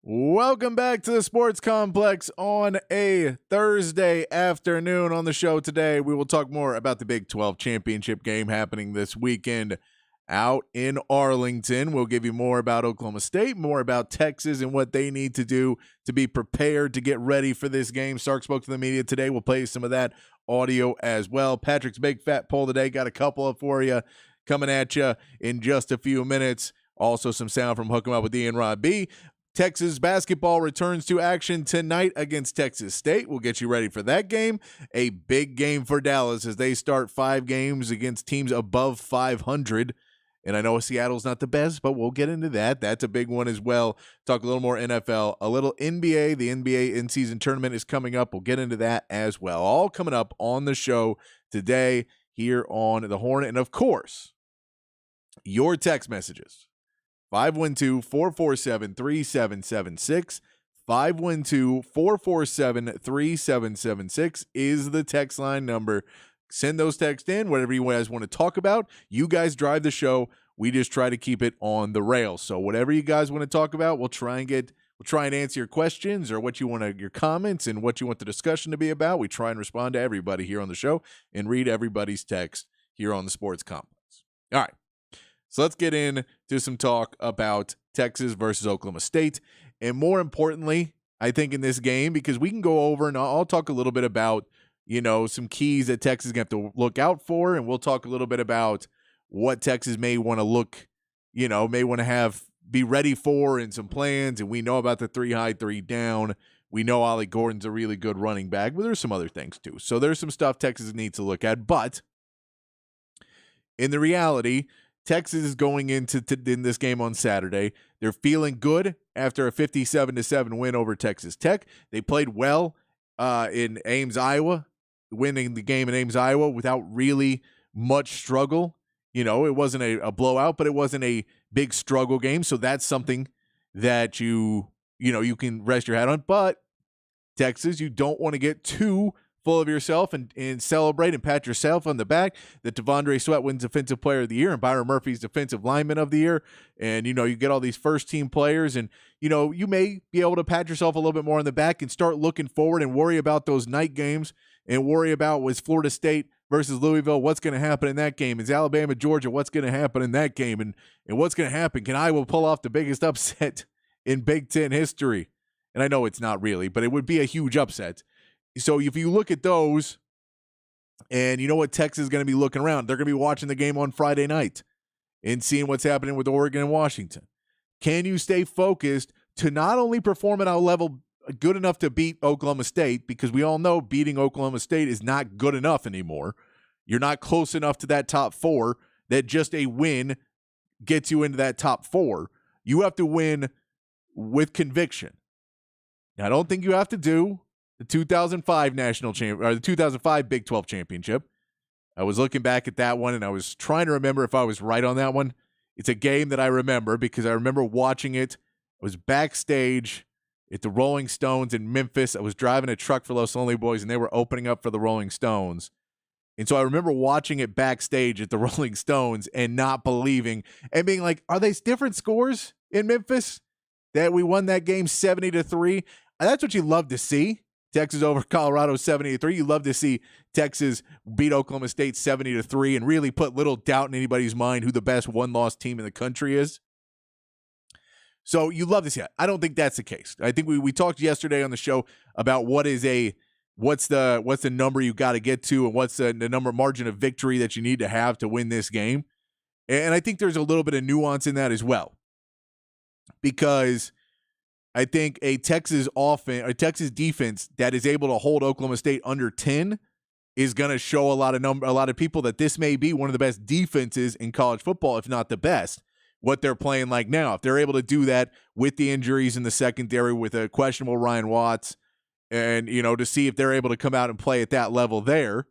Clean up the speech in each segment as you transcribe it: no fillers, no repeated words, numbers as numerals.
Welcome back to the Sports Complex on a Thursday afternoon. On the show today, we will talk more about the Big 12 championship game happening this weekend out in Arlington. We'll give you more about Oklahoma State, more about Texas and what they need to do to be prepared to get ready for this game. Sark spoke to the media today. We'll play some of that audio as well. Patrick's Big Fat Poll today, got a couple of for you coming at you in just a few minutes. Also some sound from Hook 'em Up with Ian Rod B. Texas basketball returns to action tonight against Texas State. We'll get you ready for that game. A big game for Dallas as they start 5 games against teams above 500. And I know Seattle's not the best, but we'll get into that. That's a big one as well. Talk a little more NFL, a little NBA. The NBA in-season tournament is coming up. We'll get into that as well. All coming up on the show today here on The Hornet. And, of course, your text messages. 512-447-3776. 512-447-3776 is the text line number. Send those texts in, whatever you guys want to talk about. You guys drive the show. We just try to keep it on the rails. So whatever you guys want to talk about, we'll try and answer your questions or what you want your comments and what you want the discussion to be about. We try and respond to everybody here on the show and read everybody's text here on the Sports Complex. All right. So let's get into some talk about Texas versus Oklahoma State. And more importantly, I think in this game, because we can go over and I'll talk a little bit about, some keys that Texas is going to have to look out for. And we'll talk a little bit about what Texas may want to be ready for and some plans. And we know about the 3 high, 3 down. We know Ollie Gordon's a really good running back, but there's some other things too. So there's some stuff Texas needs to look at. But in the reality, Texas is going into in this game on Saturday. They're feeling good after a 57-7 win over Texas Tech. They played well in Ames, Iowa, winning the game in Ames, Iowa without really much struggle. It wasn't a blowout, but it wasn't a big struggle game. So that's something that you can rest your hat on. But Texas, you don't want to get too full of yourself and celebrate and pat yourself on the back that Devondre Sweat wins Defensive Player of the Year and Byron Murphy's Defensive Lineman of the Year. And, you get all these first-team players and, you may be able to pat yourself a little bit more on the back and start looking forward and worry about those night games and worry about was Florida State versus Louisville, what's going to happen in that game? Is Alabama, Georgia, what's going to happen in that game? And what's going to happen? Can Iowa pull off the biggest upset in Big Ten history? And I know it's not really, but it would be a huge upset. So if you look at those and you know what Texas is going to be looking around, they're going to be watching the game on Friday night and seeing what's happening with Oregon and Washington. Can you stay focused to not only perform at a level good enough to beat Oklahoma State, because we all know beating Oklahoma State is not good enough anymore. You're not close enough to that top 4 that just a win gets you into that top 4. You have to win with conviction. Now, I don't think you have to do the 2005 the 2005 Big 12 championship. I was looking back at that one, and I was trying to remember if I was right on that one. It's a game that I remember because I remember watching it. I was backstage at the Rolling Stones in Memphis. I was driving a truck for Los Lonely Boys, and they were opening up for the Rolling Stones. And so I remember watching it backstage at the Rolling Stones and not believing and being like, are they different scores in Memphis that we won that game 70-3? That's what you love to see. Texas over Colorado 70-3. You love to see Texas beat Oklahoma State 70-3 and really put little doubt in anybody's mind who the best one-loss team in the country is. So you love to see that. I don't think that's the case. I think we talked yesterday on the show about what's the number you got to get to and what's the number margin of victory that you need to have to win this game. And I think there's a little bit of nuance in that as well, because I think a Texas defense that is able to hold Oklahoma State under 10 is going to show a lot of people that this may be one of the best defenses in college football, if not the best, what they're playing like now. If they're able to do that with the injuries in the secondary, with a questionable Ryan Watts, and, to see if they're able to come out and play at that level there.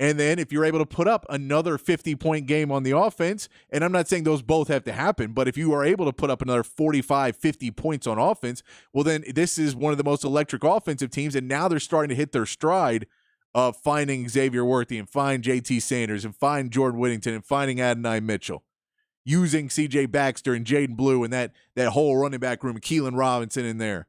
And then if you're able to put up another 50-point game on the offense, and I'm not saying those both have to happen, but if you are able to put up another 45, 50 points on offense, well, then this is one of the most electric offensive teams, and now they're starting to hit their stride of finding Xavier Worthy and find JT Sanders and find Jordan Whittington and finding Adonai Mitchell. using C.J. Baxter and Jaden Blue and that whole running back room, Keelan Robinson in there.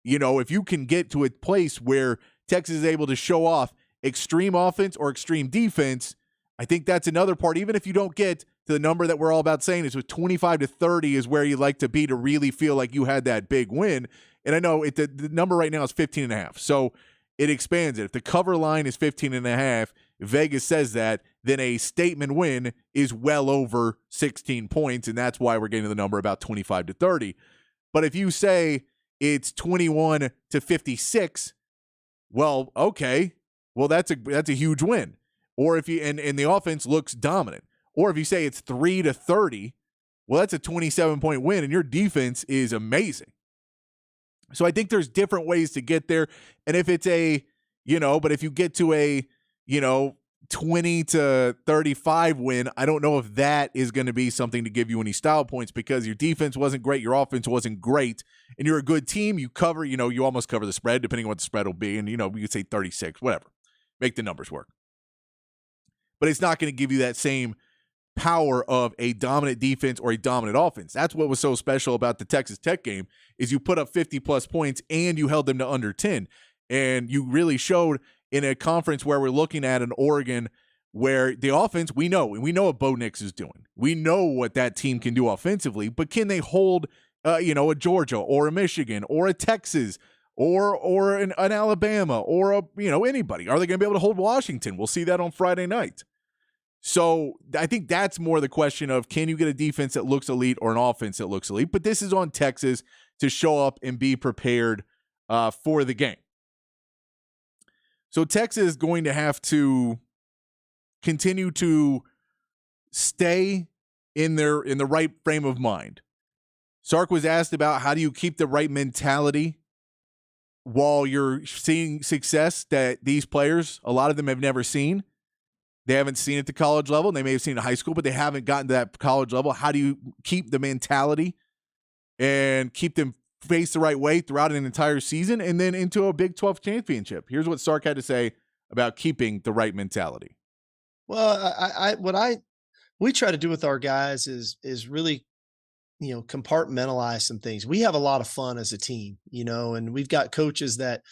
You know, if you can get to a place where Texas is able to show off extreme offense or extreme defense, I think that's another part. Even if you don't get to the number that we're all about saying is with 25-30 is where you like to be to really feel like you had that big win. And I know the number right now is 15.5. So it expands it. If the cover line is 15.5, Vegas says that, then a statement win is well over 16 points. And that's why we're getting to the number about 25-30. But if you say it's 21-56, well, okay. Well, that's a huge win. Or if you and the offense looks dominant. Or if you say it's 3-30, well, that's a 27-point win, and your defense is amazing. So I think there's different ways to get there. And if it's but if you get to a 20-35 win, I don't know if that is going to be something to give you any style points because your defense wasn't great, your offense wasn't great, and you're a good team. You cover, you almost cover the spread, depending on what the spread will be. And, you could say 36, whatever. Make the numbers work. But it's not going to give you that same power of a dominant defense or a dominant offense. That's what was so special about the Texas Tech game is you put up 50-plus points and you held them to under 10. And you really showed in a conference where we're looking at an Oregon where the offense, we know what Bo Nix is doing. We know what that team can do offensively, but can they hold, a Georgia or a Michigan or a Texas or an Alabama or anybody? Are they going to be able to hold Washington? We'll see that on Friday night. So I think that's more the question of can you get a defense that looks elite or an offense that looks elite? But this is on Texas to show up and be prepared for the game. So Texas is going to have to continue to stay in the right frame of mind. Sark was asked about how do you keep the right mentality while you're seeing success that these players, a lot of them have never seen. They haven't seen it at the college level. They may have seen it in high school, but they haven't gotten to that college level. How do you keep the mentality and keep them faced the right way throughout an entire season and then into a Big 12 championship? Here's what Sark had to say about keeping the right mentality. Well, we try to do with our guys is really, compartmentalize some things. We have a lot of fun as a team, and we've got coaches that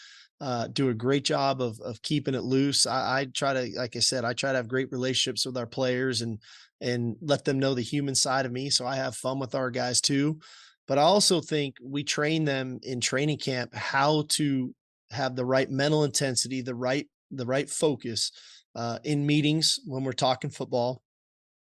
do a great job of keeping it loose. I try to, like I said, I try to have great relationships with our players and let them know the human side of me. So I have fun with our guys too. But I also think we train them in training camp how to have the right mental intensity, the right focus in meetings when we're talking football,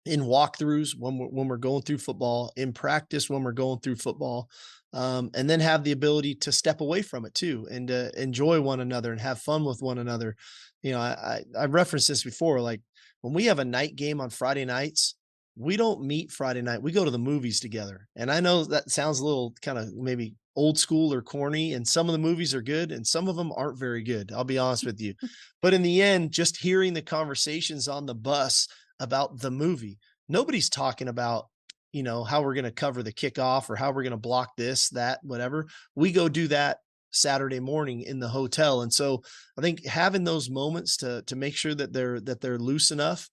in walkthroughs when we're going through football, in practice when we're going through football. And then have the ability to step away from it too, and enjoy one another and have fun with one another. I referenced this before, like when we have a night game on Friday nights, we don't meet Friday night. We go to the movies together. And I know that sounds a little kind of maybe old school or corny, and some of the movies are good and some of them aren't very good. I'll be honest with you. But in the end, just hearing the conversations on the bus about the movie, nobody's talking about how we're going to cover the kickoff or how we're going to block this, that, whatever. We go do that Saturday morning in the hotel. And so I think having those moments to make sure that they're loose enough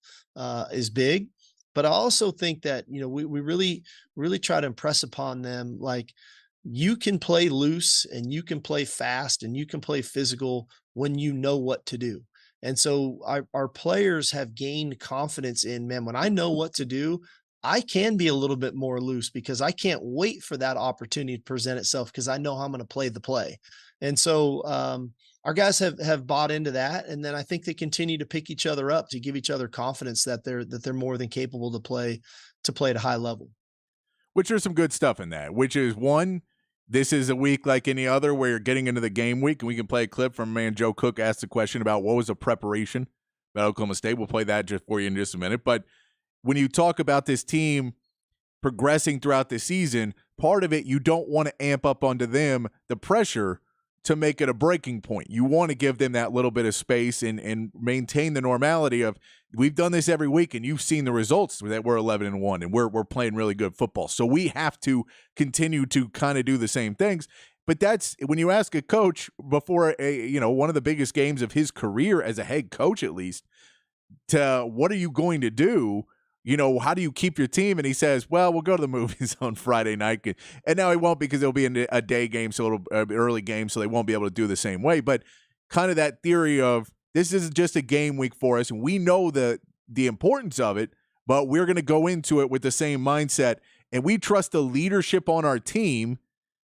is big. But I also think that, we really, really try to impress upon them, like, you can play loose and you can play fast and you can play physical when you know what to do. And so our players have gained confidence in, man, when I know what to do, I can be a little bit more loose because I can't wait for that opportunity to present itself because I know how I'm going to play the play. And so our guys have bought into that. And then I think they continue to pick each other up to give each other confidence that they're more than capable to play at a high level. Which there's some good stuff in that, which is one, this is a week like any other where you're getting into the game week, and we can play a clip from man Joe Cook asked a question about what was the preparation about Oklahoma State. We'll play that just for you in just a minute. But when you talk about this team progressing throughout the season, part of it, you don't want to amp up onto them the pressure to make it a breaking point. You want to give them that little bit of space and maintain the normality of, we've done this every week and you've seen the results that we're 11-1 and we're playing really good football. So we have to continue to kind of do the same things. But that's when you ask a coach before one of the biggest games of his career as a head coach, at least, to what are you going to do? how do you keep your team? And he says, well, we'll go to the movies on Friday night. And now he won't, because it'll be a day game, so it'll early game, so they won't be able to do the same way. But kind of that theory of this isn't just a game week for us, and we know the importance of it, but we're going to go into it with the same mindset, and we trust the leadership on our team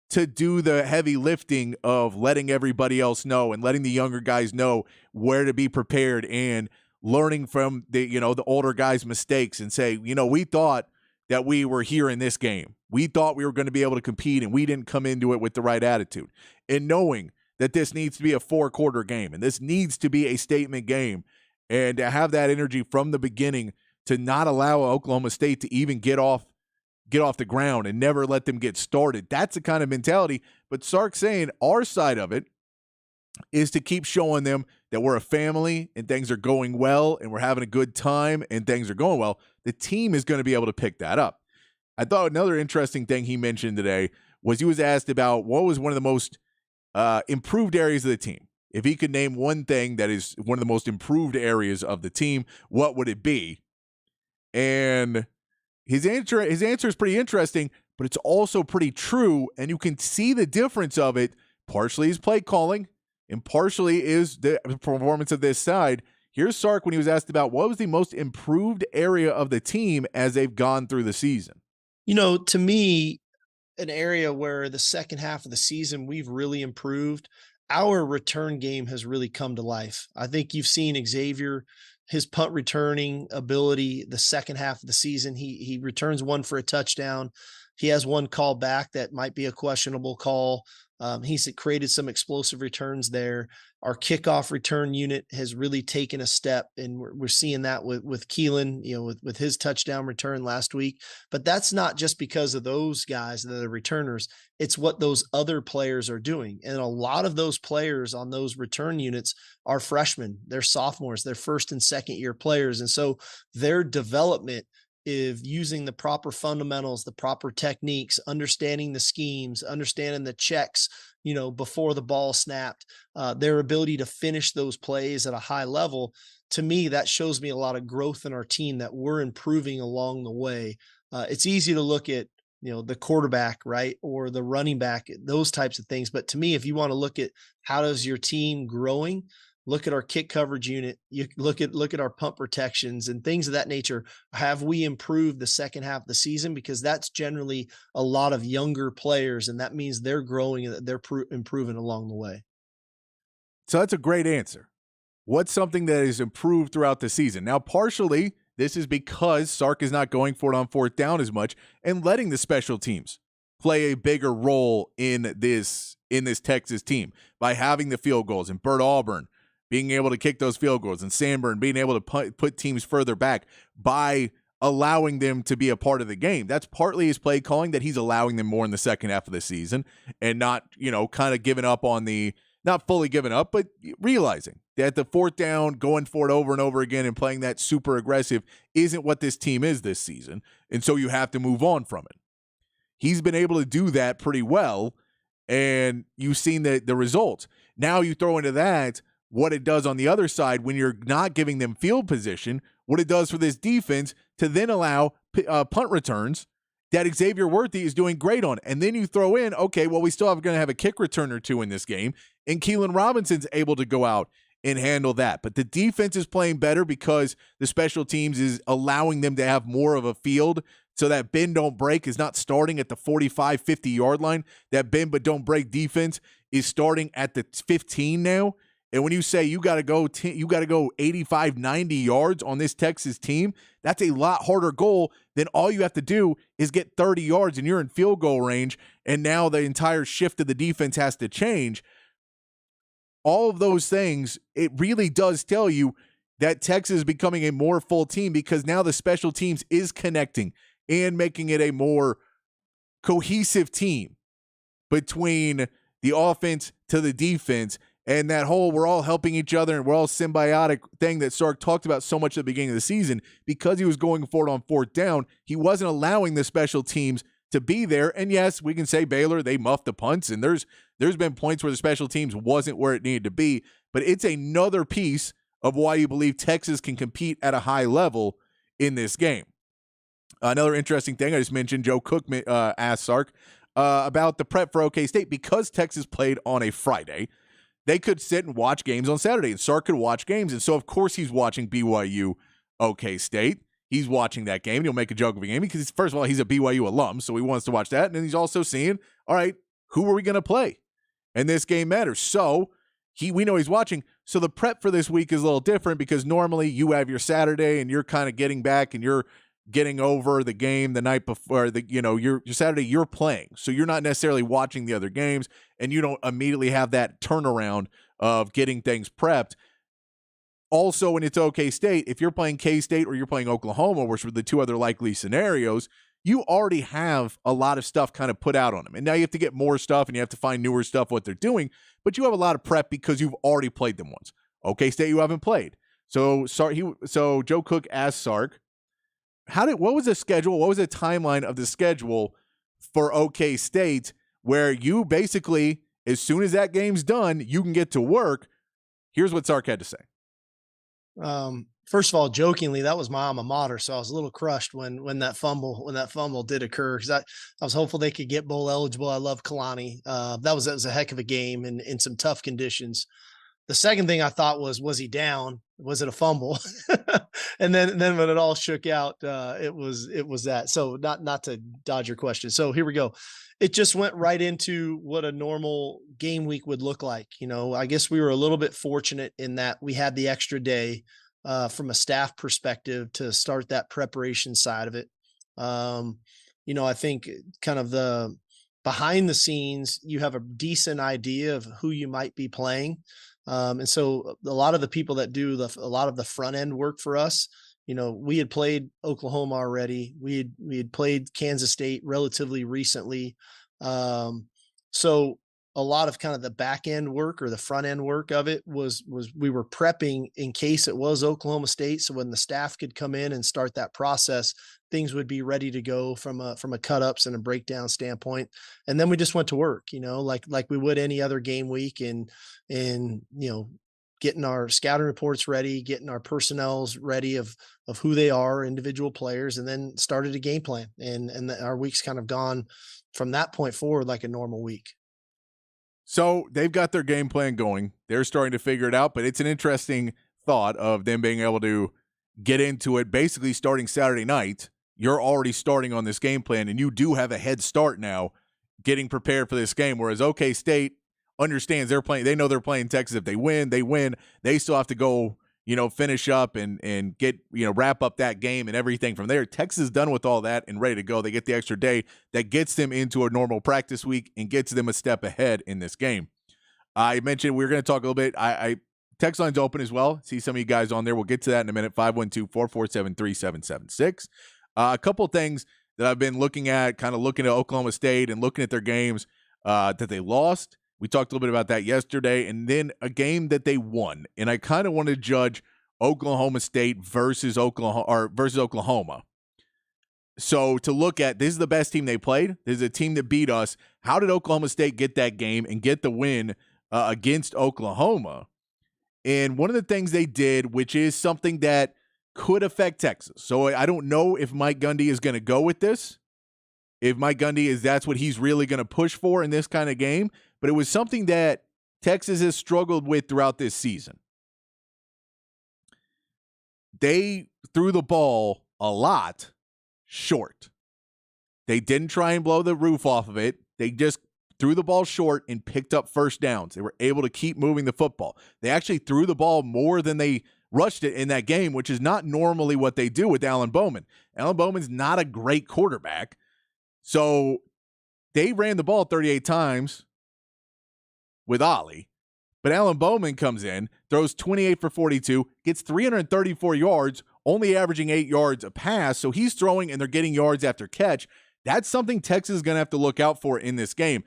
to do the heavy lifting of letting everybody else know and letting the younger guys know where to be prepared, and learning from the older guys' mistakes, and say, we thought that we were here in this game. We thought we were going to be able to compete, and we didn't come into it with the right attitude. And knowing that this needs to be a 4-quarter game, and this needs to be a statement game, and to have that energy from the beginning to not allow Oklahoma State to even get off the ground and never let them get started. That's the kind of mentality. But Sark's saying our side of it is to keep showing them that we're a family and things are going well and we're having a good time and things are going well. The team is going to be able to pick that up. I thought another interesting thing he mentioned today was he was asked about what was one of the most improved areas of the team. If he could name one thing that is one of the most improved areas of the team, what would it be? And his answer is pretty interesting, but it's also pretty true, and you can see the difference of it. Partially is play calling, and partially is the performance of this side. Here's Sark when he was asked about what was the most improved area of the team as they've gone through the season. To me, an area where the second half of the season we've really improved, our return game has really come to life. I think you've seen Xavier, his punt returning ability the second half of the season. He returns one for a touchdown. He has one call back that might be a questionable call. He's created some explosive returns there. Our kickoff return unit has really taken a step, and we're seeing that with Keelan, with his touchdown return last week. But that's not just because of those guys that are returners. It's what those other players are doing. And a lot of those players on those return units are freshmen. They're sophomores. They're first and second year players. And so their development is using the proper fundamentals, the proper techniques, understanding the schemes, understanding the checks, before the ball snapped, their ability to finish those plays at a high level. To me, that shows me a lot of growth in our team, that we're improving along the way. It's easy to look at, the quarterback, right? Or the running back, those types of things. But to me, if you want to look at how does your team growing, look at our kick coverage unit. You look at our punt protections and things of that nature. Have we improved the second half of the season? Because that's generally a lot of younger players, and that means they're growing and they're improving along the way. So that's a great answer. What's something that is improved throughout the season? Now, partially, this is because Sark is not going for it on fourth down as much and letting the special teams play a bigger role in this Texas team by having the field goals, and Bert Auburn being able to kick those field goals, and Sanborn being able to put teams further back by allowing them to be a part of the game. That's partly his play calling, that he's allowing them more in the second half of the season, and not, kind of giving up on not fully giving up, but realizing that the fourth down, going for it over and over again and playing that super aggressive isn't what this team is this season. And so you have to move on from it. He's been able to do that pretty well, and you've seen the results. Now you throw into that what it does on the other side when you're not giving them field position, what it does for this defense to then allow punt returns that Xavier Worthy is doing great on. And then you throw in, okay, well, we still going to have a kick return or two in this game, and Keelan Robinson's able to go out and handle that. But the defense is playing better because the special teams is allowing them to have more of a field, so that bend don't break is not starting at the 45, 50-yard line. That bend but don't break defense is starting at the 15 now. And when you say you got to go 85, 90 yards on this Texas team, that's a lot harder goal than all you have to do is get 30 yards and you're in field goal range, and now the entire shift of the defense has to change. All of those things, it really does tell you that Texas is becoming a more full team, because now the special teams is connecting and making it a more cohesive team between the offense to the defense. And that whole we're all helping each other and we're all symbiotic thing that Sark talked about so much at the beginning of the season, because he was going for it on fourth down, he wasn't allowing the special teams to be there. And yes, we can say Baylor, they muffed the punts, and there's been points where the special teams wasn't where it needed to be, but it's another piece of why you believe Texas can compete at a high level in this game. Another interesting thing I just mentioned, Joe Cook asked Sark about the prep for OK State. Because Texas played on a Friday, they could sit and watch games on Saturday, and Sark could watch games. And so, of course, he's watching BYU OK State. He's watching that game. He'll make a joke of a game because, first of all, he's a BYU alum, so he wants to watch that. And then he's also seeing, all right, who are we going to play? And this game matters. So we know he's watching. So the prep for this week is a little different because normally you have your Saturday and you're kind of getting back and you're getting over the game the night before. Your Saturday you're playing, so you're not necessarily watching the other games, and you don't immediately have that turnaround of getting things prepped. Also, when it's OK State, if you're playing K-State or you're playing Oklahoma, which were the two other likely scenarios, you already have a lot of stuff kind of put out on them. And now you have to get more stuff and you have to find newer stuff, what they're doing, but you have a lot of prep because you've already played them once. OK State, you haven't played. So Joe Cook asked Sark, what was the schedule? What was the timeline of the schedule for OK State where you basically, as soon as that game's done, you can get to work? Here's what Sark had to say. First of all, jokingly, that was my alma mater, so I was a little crushed when that fumble did occur, because I was hopeful they could get bowl eligible. I love Kalani. That was a heck of a game in some tough conditions. The second thing I thought was he down? Was it a fumble? And then when it all shook out, it was that. So not to dodge your question. So here we go. It just went right into what a normal game week would look like. I guess we were a little bit fortunate in that we had the extra day from a staff perspective to start that preparation side of it. I think kind of the behind the scenes, you have a decent idea of who you might be playing. And so a lot of the people that do a lot of the front end work for us, we had played Oklahoma already. We had played Kansas State relatively recently. So a lot of kind of the back end work or the front end work of it was we were prepping in case it was Oklahoma State. So when the staff could come in and start that process, things would be ready to go from a cut ups and a breakdown standpoint. And then we just went to work, like we would any other game week, and getting our scouting reports ready, getting our personnels ready of who they are, individual players, and then started a game plan. And our week's kind of gone from that point forward like a normal week. So they've got their game plan going. They're starting to figure it out, but it's an interesting thought of them being able to get into it basically starting Saturday night. You're already starting on this game plan, and you do have a head start now getting prepared for this game, whereas OK State understands they're playing. They know they're playing Texas. If they win, they win. They still have to go, finish up and get, wrap up that game and everything from there. Texas is done with all that and ready to go. They get the extra day that gets them into a normal practice week and gets them a step ahead in this game. I mentioned we were going to talk a little bit. Text line's open as well. See some of you guys on there. We'll get to that in a minute. 512-447-3776. A couple of things that I've been looking at, kind of looking at Oklahoma State and looking at their games that they lost. We talked a little bit about that yesterday, and then a game that they won. And I kind of want to judge Oklahoma State versus Oklahoma. So to look at, this is the best team they played. This is a team that beat us. How did Oklahoma State get that game and get the win against Oklahoma? And one of the things they did, which is something that could affect Texas. So I don't know if Mike Gundy is going to go with this. If Mike Gundy that's what he's really going to push for in this kind of game. But it was something that Texas has struggled with throughout this season. They threw the ball a lot short. They didn't try and blow the roof off of it. They just threw the ball short and picked up first downs. They were able to keep moving the football. They actually threw the ball more than they rushed it in that game, which is not normally what they do with Alan Bowman. Alan Bowman's not a great quarterback. So they ran the ball 38 times with Ollie, but Alan Bowman comes in, throws 28 for 42, gets 334 yards, only averaging 8 yards a pass. So he's throwing and they're getting yards after catch. That's something Texas is going to have to look out for in this game.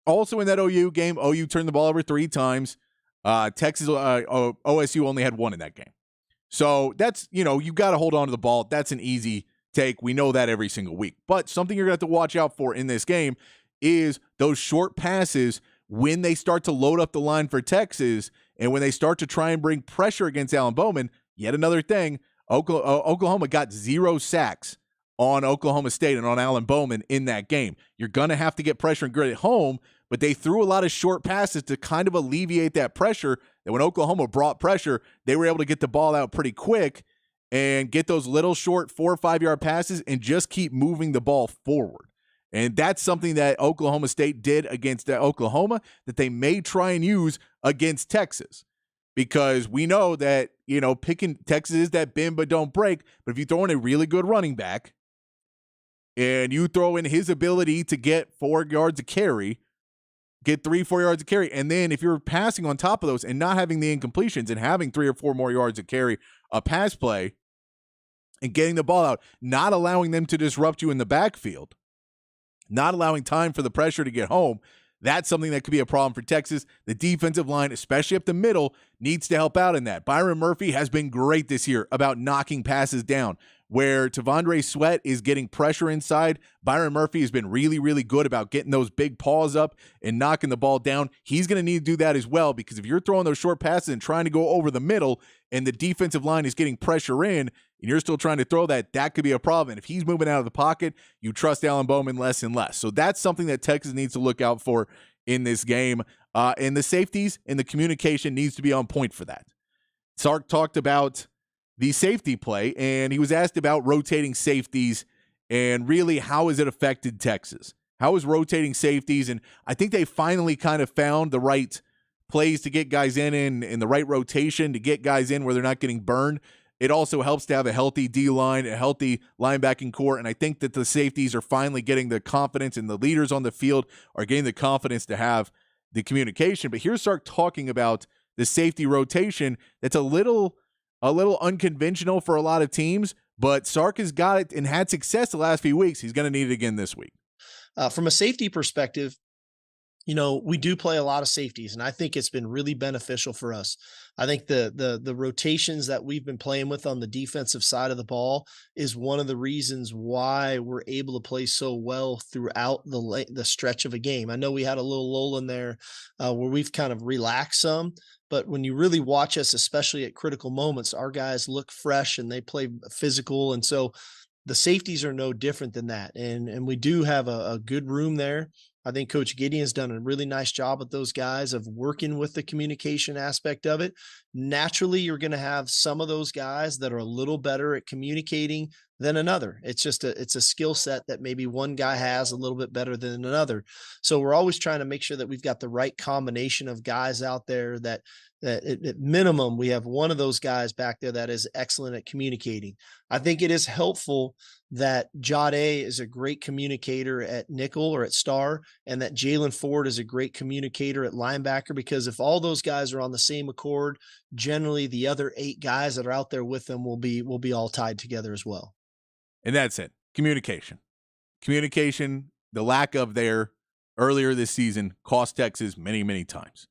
Also in that OU game, OU turned the ball over 3 times. OSU only had 1 in that game. So that's, you've got to hold on to the ball. That's an easy take. We know that every single week. But something you're going to have to watch out for in this game is those short passes when they start to load up the line for Texas and when they start to try and bring pressure against Alan Bowman. Yet another thing, Oklahoma got 0 sacks on Oklahoma State and on Alan Bowman in that game. You're going to have to get pressure and grit at home, but they threw a lot of short passes to kind of alleviate that pressure. And when Oklahoma brought pressure, they were able to get the ball out pretty quick and get those little short 4 or 5 yard passes and just keep moving the ball forward. And that's something that Oklahoma State did against Oklahoma that they may try and use against Texas. Because we know that, picking Texas is that bend but don't break. But if you throw in a really good running back and you throw in his ability to get 4 yards of carry, get 3-4 yards of carry, and then if you're passing on top of those and not having the incompletions and having 3 or 4 more yards of carry, a pass play, and getting the ball out, not allowing them to disrupt you in the backfield, not allowing time for the pressure to get home, that's something that could be a problem for Texas. The defensive line, especially up the middle, needs to help out in that. Byron Murphy has been great this year about knocking passes down. Where T'Vondre Sweat is getting pressure inside, Byron Murphy has been really, really good about getting those big paws up and knocking the ball down. He's going to need to do that as well, because if you're throwing those short passes and trying to go over the middle and the defensive line is getting pressure in and you're still trying to throw that could be a problem. And if he's moving out of the pocket, you trust Alan Bowman less and less. So that's something that Texas needs to look out for in this game. And the safeties and the communication needs to be on point for that. Sark talked about the safety play, and he was asked about rotating safeties and really how has it affected Texas? How is rotating safeties? And I think they finally kind of found the right plays to get guys in the right rotation to get guys in where they're not getting burned. It also helps to have a healthy D-line, a healthy linebacking core, and I think that the safeties are finally getting the confidence, and the leaders on the field are getting the confidence to have the communication. But here's Sark talking about the safety rotation that's a little unconventional for a lot of teams, but Sark has got it and had success the last few weeks. He's going to need it again this week. From a safety perspective, we do play a lot of safeties, and I think it's been really beneficial for us. I think the rotations that we've been playing with on the defensive side of the ball is one of the reasons why we're able to play so well throughout the stretch of a game. I know we had a little lull in there where we've kind of relaxed some, but when you really watch us, especially at critical moments, our guys look fresh and they play physical. And so the safeties are no different than that. And we do have a good room there. I think Coach Gideon's done a really nice job with those guys of working with the communication aspect of it. Naturally, you're going to have some of those guys that are a little better at communicating than another. It's a skill set that maybe one guy has a little bit better than another. So we're always trying to make sure that we've got the right combination of guys out there that at minimum, we have one of those guys back there that is excellent at communicating. I think it is helpful that Jade is a great communicator at nickel or at star, and that Jalen Ford is a great communicator at linebacker, because if all those guys are on the same accord, generally the other 8 guys that are out there with them will be all tied together as well. And that's it. Communication, the lack of there earlier this season cost Texas many, many times.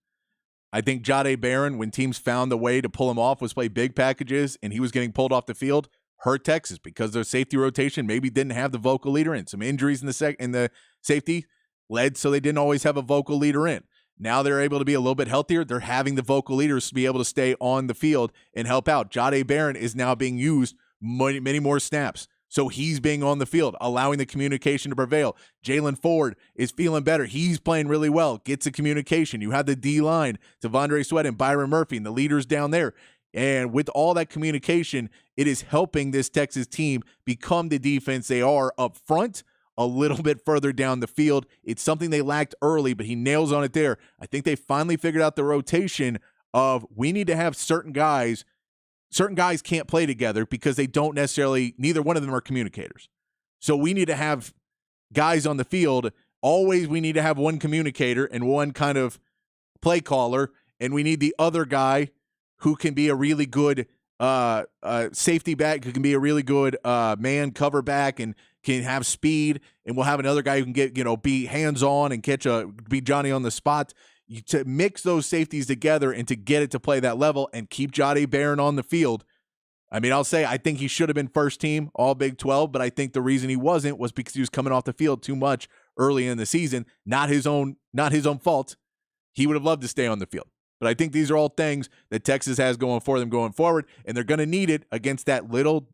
I think Jahdae Barron, when teams found the way to pull him off, was play big packages and he was getting pulled off the field, hurt Texas because their safety rotation maybe didn't have the vocal leader in. Some injuries in the safety led so they didn't always have a vocal leader in. Now they're able to be a little bit healthier. They're having the vocal leaders to be able to stay on the field and help out. Jahdae Barron is now being used many more snaps. So he's being on the field, allowing the communication to prevail. Jalen Ford is feeling better. He's playing really well, gets the communication. You have the D-line, T'Vondre Sweat and Byron Murphy, and the leaders down there. And with all that communication, it is helping this Texas team become the defense they are up front, a little bit further down the field. It's something they lacked early, but he nails on it there. I think they finally figured out the rotation of we need to have certain guys can't play together because they don't necessarily, neither one of them are communicators. So we need to have guys on the field. Always we need to have one communicator and one kind of play caller, and we need the other guy who can be a really good safety back, who can be a really good man cover back and can have speed, and we'll have another guy who can get, be hands-on and be Johnny on the spot. To mix those safeties together and to get it to play that level and keep Jahdae Barron on the field. I mean, I'll say I think he should have been first team all Big 12, but I think the reason he wasn't was because he was coming off the field too much early in the season. Not his own fault. He would have loved to stay on the field. But I think these are all things that Texas has going for them going forward, and they're going to need it against that little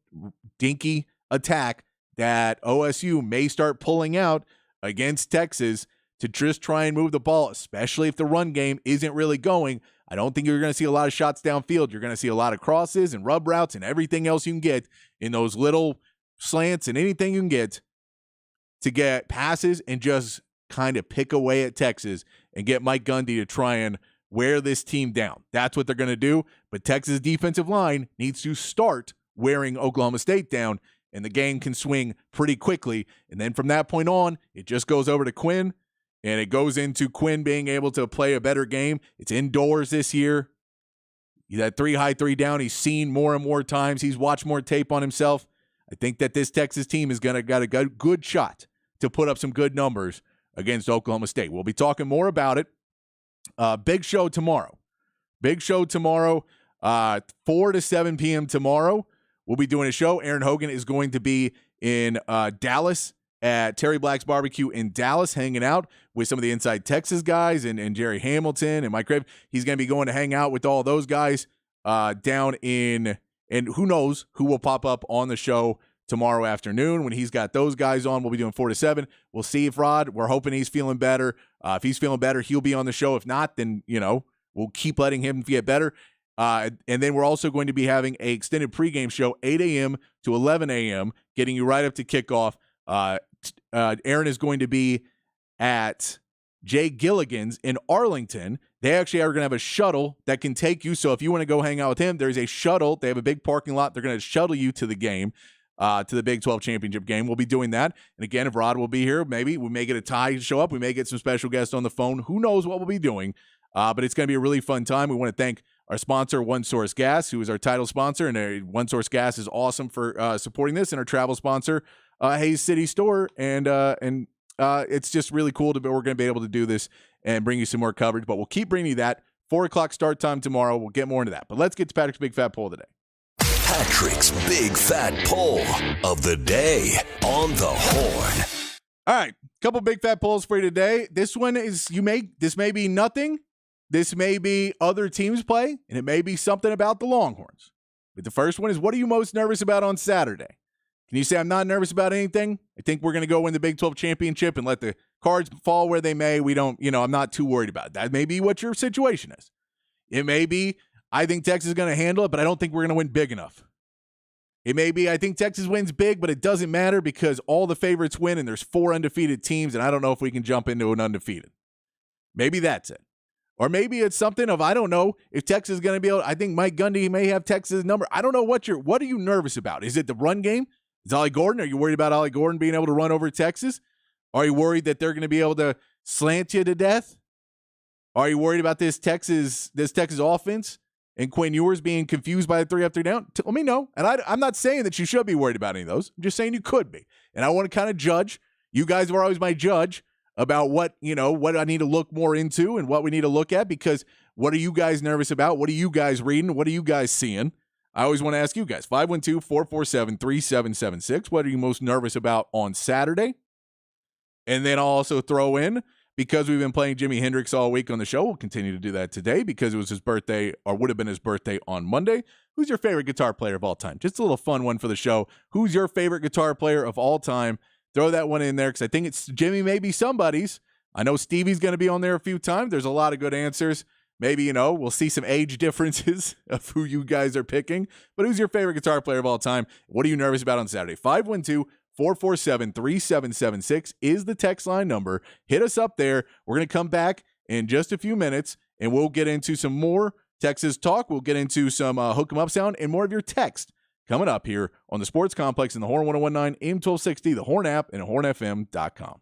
dinky attack that OSU may start pulling out against Texas to just try and move the ball, especially if the run game isn't really going. I don't think you're going to see a lot of shots downfield. You're going to see a lot of crosses and rub routes and everything else you can get in those little slants and anything you can get to get passes and just kind of pick away at Texas and get Mike Gundy to try and wear this team down. That's what they're going to do. But Texas' defensive line needs to start wearing Oklahoma State down, and the game can swing pretty quickly. And then from that point on, it just goes over to Quinn, and it goes into Quinn being able to play a better game. It's indoors this year. That 3 high, 3 down, he's seen more and more times. He's watched more tape on himself. I think that this Texas team is got a good shot to put up some good numbers against Oklahoma State. We'll be talking more about it. Big show tomorrow. 4 to 7 p.m. tomorrow. We'll be doing a show. Aaron Hogan is going to be in Dallas at Terry Black's Barbecue in Dallas, hanging out with some of the Inside Texas guys and Jerry Hamilton and Mike Craven. He's going to be going to hang out with all those guys down in, and who knows who will pop up on the show tomorrow afternoon when he's got those guys on. We'll be doing 4 to 7. We'll see if we're hoping he's feeling better. If he's feeling better, he'll be on the show. If not, then, we'll keep letting him get better. And then we're also going to be having an extended pregame show, 8 a.m. to 11 a.m., getting you right up to kickoff. Aaron is going to be at Jay Gilligan's in Arlington. They actually are going to have a shuttle that can take you. So if you want to go hang out with him, there's a shuttle. They have a big parking lot. They're going to shuttle you to the game, to the Big 12 championship game. We'll be doing that. And again, if Rod will be here, maybe we may get a tie show up. We may get some special guests on the phone. Who knows what we'll be doing? But it's going to be a really fun time. We want to thank our sponsor, One Source Gas, who is our title sponsor. And One Source Gas is awesome for supporting this. And our travel sponsor, Hayes City Store. And it's just really cool we're going to be able to do this and bring you some more coverage. But we'll keep bringing you that. 4 o'clock start time tomorrow. We'll get more into that. But let's get to Patrick's Big Fat Poll today. Patrick's Big Fat Poll of the day on the Horn. All right, couple big fat polls for you today. This one is this may be nothing. This may be other teams play, and it may be something about the Longhorns. But the first one is, what are you most nervous about on Saturday? Can you say I'm not nervous about anything? I think we're going to go win the Big 12 championship and let the cards fall where they may. We don't, I'm not too worried about it. That may be what your situation is. It may be, I think Texas is going to handle it, but I don't think we're going to win big enough. It may be, I think Texas wins big, but it doesn't matter because all the favorites win and there's 4 undefeated teams, and I don't know if we can jump into an undefeated. Maybe that's it. Or maybe it's something of, I don't know if Texas is going to be able, I think Mike Gundy may have Texas' number. I don't know what are you nervous about? Is it the run game? Is Ollie Gordon? Are you worried about Ollie Gordon being able to run over Texas? Are you worried that they're going to be able to slant you to death? Are you worried about this Texas offense and Quinn Ewers being confused by the 3 up, 3 down? Let me know. And I'm not saying that you should be worried about any of those. I'm just saying you could be. And I want to kind of judge. You guys are always my judge about what I need to look more into and what we need to look at, because what are you guys nervous about? What are you guys reading? What are you guys seeing? I always want to ask you guys. 512-447-3776. What are you most nervous about on Saturday? And then I'll also throw in, because we've been playing Jimi Hendrix all week on the show, we'll continue to do that today because it was his birthday, or would have been his birthday on Monday. Who's your favorite guitar player of all time? Just a little fun one for the show. Who's your favorite guitar player of all time? Throw that one in there because I think it's Jimmy, maybe somebody's. I know Stevie's going to be on there a few times. There's a lot of good answers. Maybe, we'll see some age differences of who you guys are picking. But who's your favorite guitar player of all time? What are you nervous about on Saturday? 512-447-3776 is the text line number. Hit us up there. We're going to come back in just a few minutes, and we'll get into some more Texas talk. We'll get into some Hook 'em Up sound and more of your text coming up here on the Sports Complex in the Horn 1019, AM 1260, the Horn app, and hornfm.com.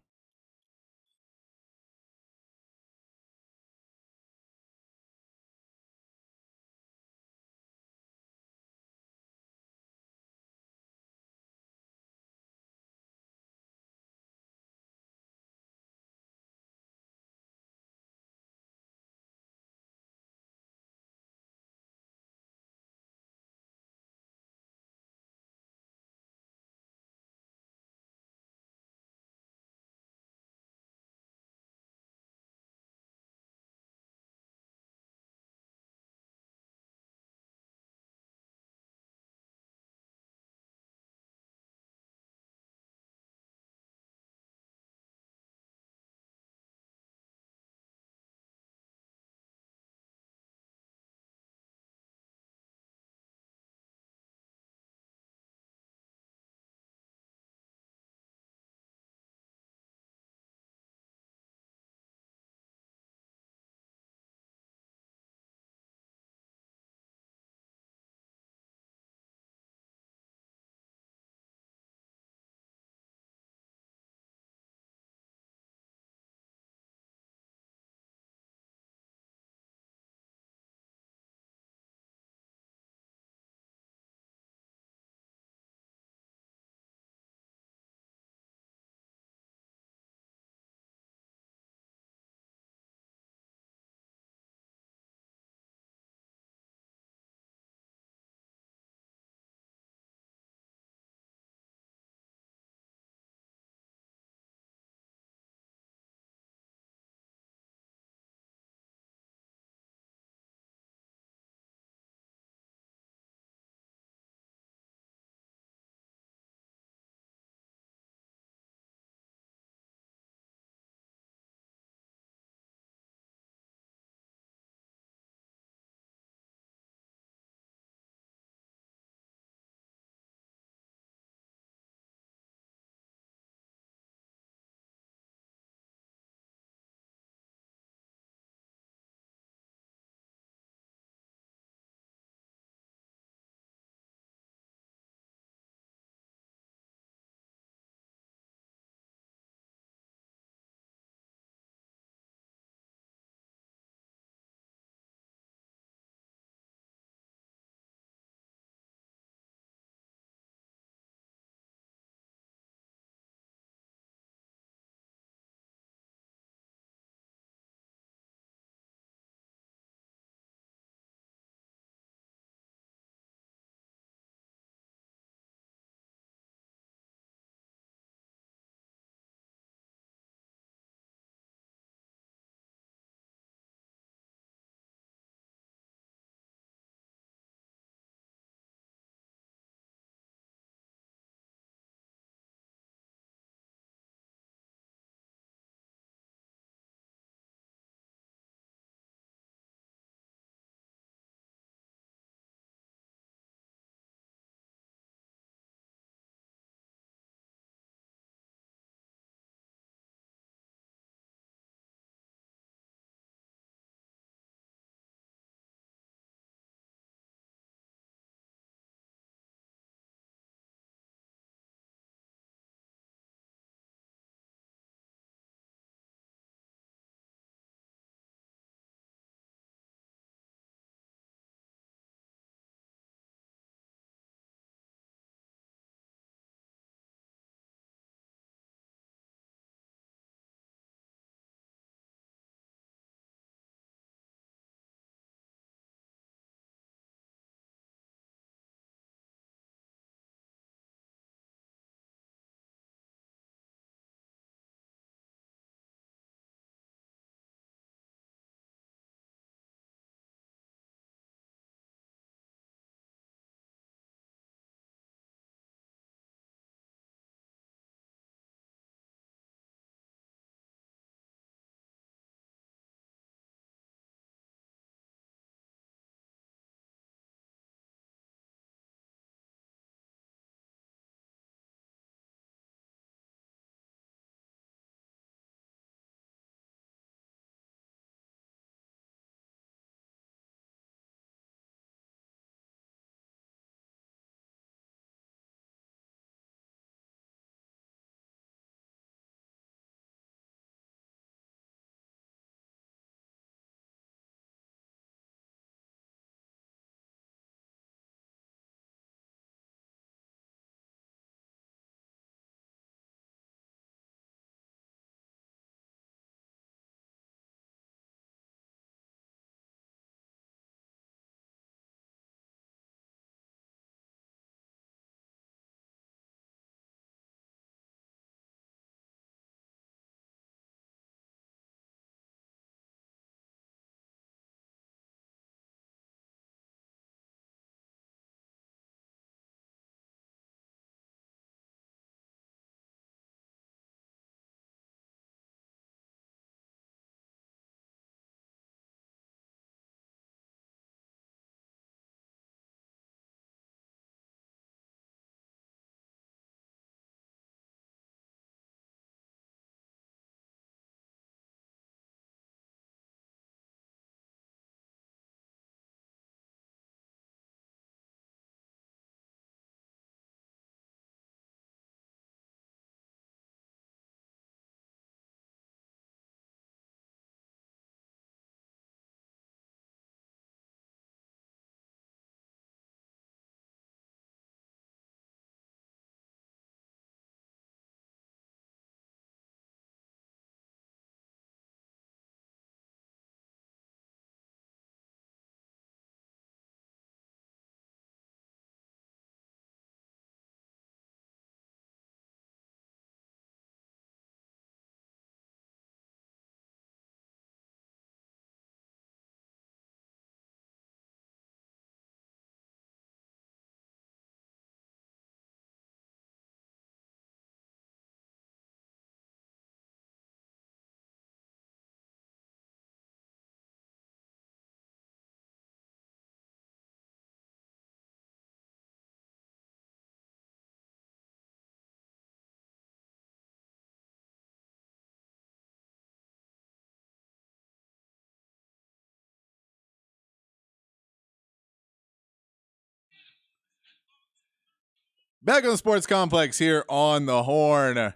Back on the Sports Complex here on the Horn.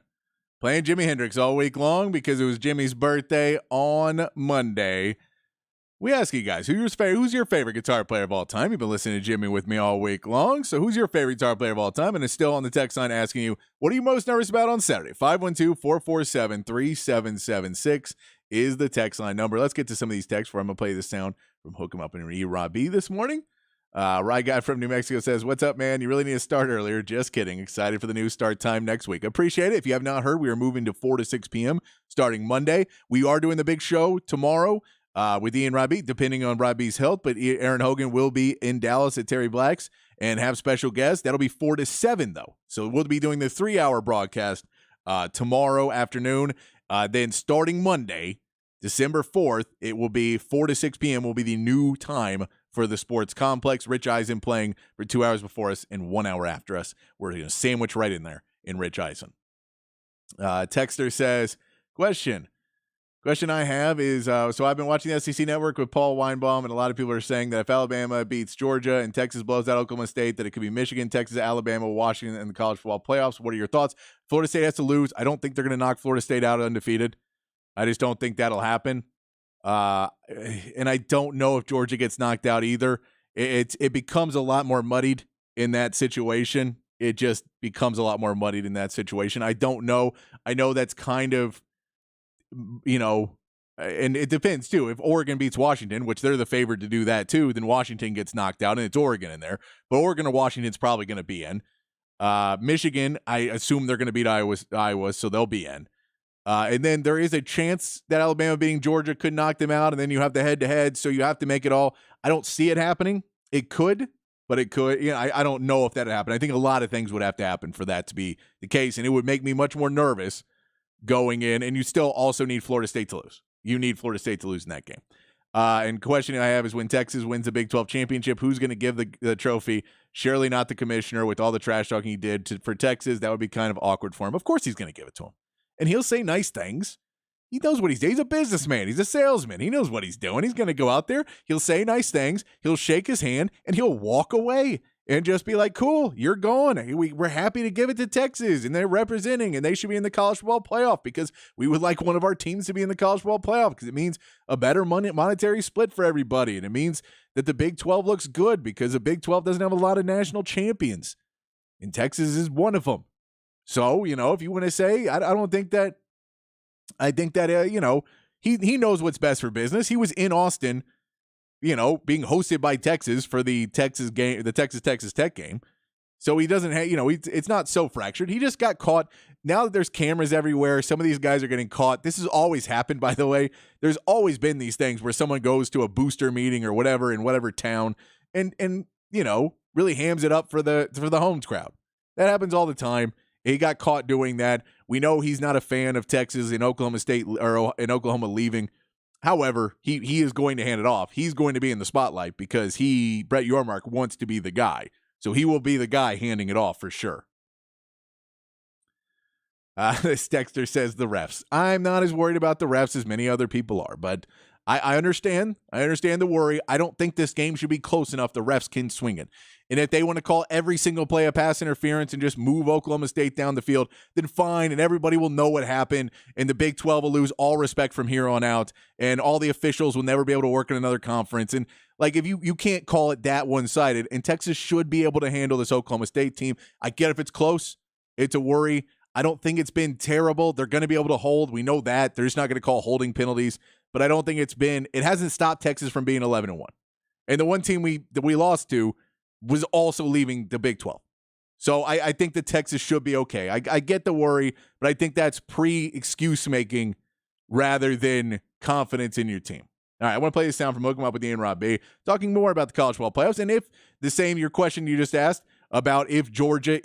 Playing Jimi Hendrix all week long because it was Jimmy's birthday on Monday. We ask you guys, who's your favorite guitar player of all time? You've been listening to Jimmy with me all week long. So who's your favorite guitar player of all time? And it's still on the text line asking you, what are you most nervous about on Saturday? 512-447-3776 is the text line number. Let's get to some of these texts where I'm going to play the sound from Hook 'em Up and Rob B this morning. Rye Guy from New Mexico says, what's up, man? You really need to start earlier. Just kidding. Excited for the new start time next week. Appreciate it. If you have not heard, we are moving to 4 to 6 p.m. starting Monday. We are doing the big show tomorrow with Ian Robbie, depending on Robbie's health. But Aaron Hogan will be in Dallas at Terry Black's and have special guests. That'll be 4 to 7, though. So we'll be doing the 3-hour broadcast tomorrow afternoon. Then starting Monday, December 4th, it will be 4 to 6 p.m. will be the new time for the Sports Complex. Rich Eisen playing for 2 hours before us and 1 hour after us. We're going to sandwich right in there in Rich Eisen. Texter says, question I have is, so I've been watching the SEC Network with Paul Weinbaum, and a lot of people are saying that if Alabama beats Georgia and Texas blows out Oklahoma State, that it could be Michigan, Texas, Alabama, Washington in the college football playoffs. What are your thoughts? Florida State has to lose. I don't think they're going to knock Florida State out undefeated. I just don't think that'll happen. And I don't know if Georgia gets knocked out either. It becomes a lot more muddied in that situation. It just becomes a lot more muddied in that situation. I don't know. I know that's kind of, and it depends too. If Oregon beats Washington, which they're the favorite to do that too, then Washington gets knocked out and it's Oregon in there. But Oregon or Washington's probably going to be in. Michigan, I assume they're going to beat Iowa, so they'll be in. And then there is a chance that Alabama beating Georgia could knock them out, and then you have the head-to-head, so you have to make it all. I don't see it happening. It could, but it could. I don't know if that would happen. I think a lot of things would have to happen for that to be the case, and it would make me much more nervous going in, and you still also need Florida State to lose. You need Florida State to lose in that game. And question I have is when Texas wins the Big 12 championship, who's going to give the trophy? Surely not the commissioner with all the trash talking he did for Texas. That would be kind of awkward for him. Of course he's going to give it to him. And he'll say nice things. He knows what he's doing. He's a businessman. He's a salesman. He knows what he's doing. He's going to go out there. He'll say nice things. He'll shake his hand, and he'll walk away and just be like, cool, you're going. We're happy to give it to Texas, and they're representing, and they should be in the college football playoff because we would like one of our teams to be in the college football playoff because it means a better monetary split for everybody, and it means that the Big 12 looks good because the Big 12 doesn't have a lot of national champions, and Texas is one of them. So, if you want to say, I don't think that, I think that, he knows what's best for business. He was in Austin, being hosted by Texas for the Texas game, the Texas Tech game. So he doesn't have, it's not so fractured. He just got caught. Now that there's cameras everywhere, some of these guys are getting caught. This has always happened, by the way. There's always been these things where someone goes to a booster meeting or whatever in whatever town and really hams it up for the home crowd. That happens all the time. He got caught doing that. We know he's not a fan of Texas and Oklahoma State or in Oklahoma leaving. However, he is going to hand it off. He's going to be in the spotlight because Brett Yormark wants to be the guy. So he will be the guy handing it off for sure. This texter says the refs. I'm not as worried about the refs as many other people are, but I understand. I understand the worry. I don't think this game should be close enough. The refs can swing it. And if they want to call every single play a pass interference and just move Oklahoma State down the field, then fine, and everybody will know what happened, and the Big 12 will lose all respect from here on out, and all the officials will never be able to work in another conference. And if you can't call it that one-sided, and Texas should be able to handle this Oklahoma State team. I get if it's close. It's a worry. I don't think it's been terrible. They're going to be able to hold. We know that. They're just not going to call holding penalties. But I don't think it hasn't stopped Texas from being 11-1. And the one team that we lost to was also leaving the Big 12. So I think that Texas should be okay. I get the worry, but I think that's pre-excuse making rather than confidence in your team. All right, I want to play this sound from Hook 'em Up with Ian Rob B, talking more about the college football playoffs, and if your question you just asked about if Georgia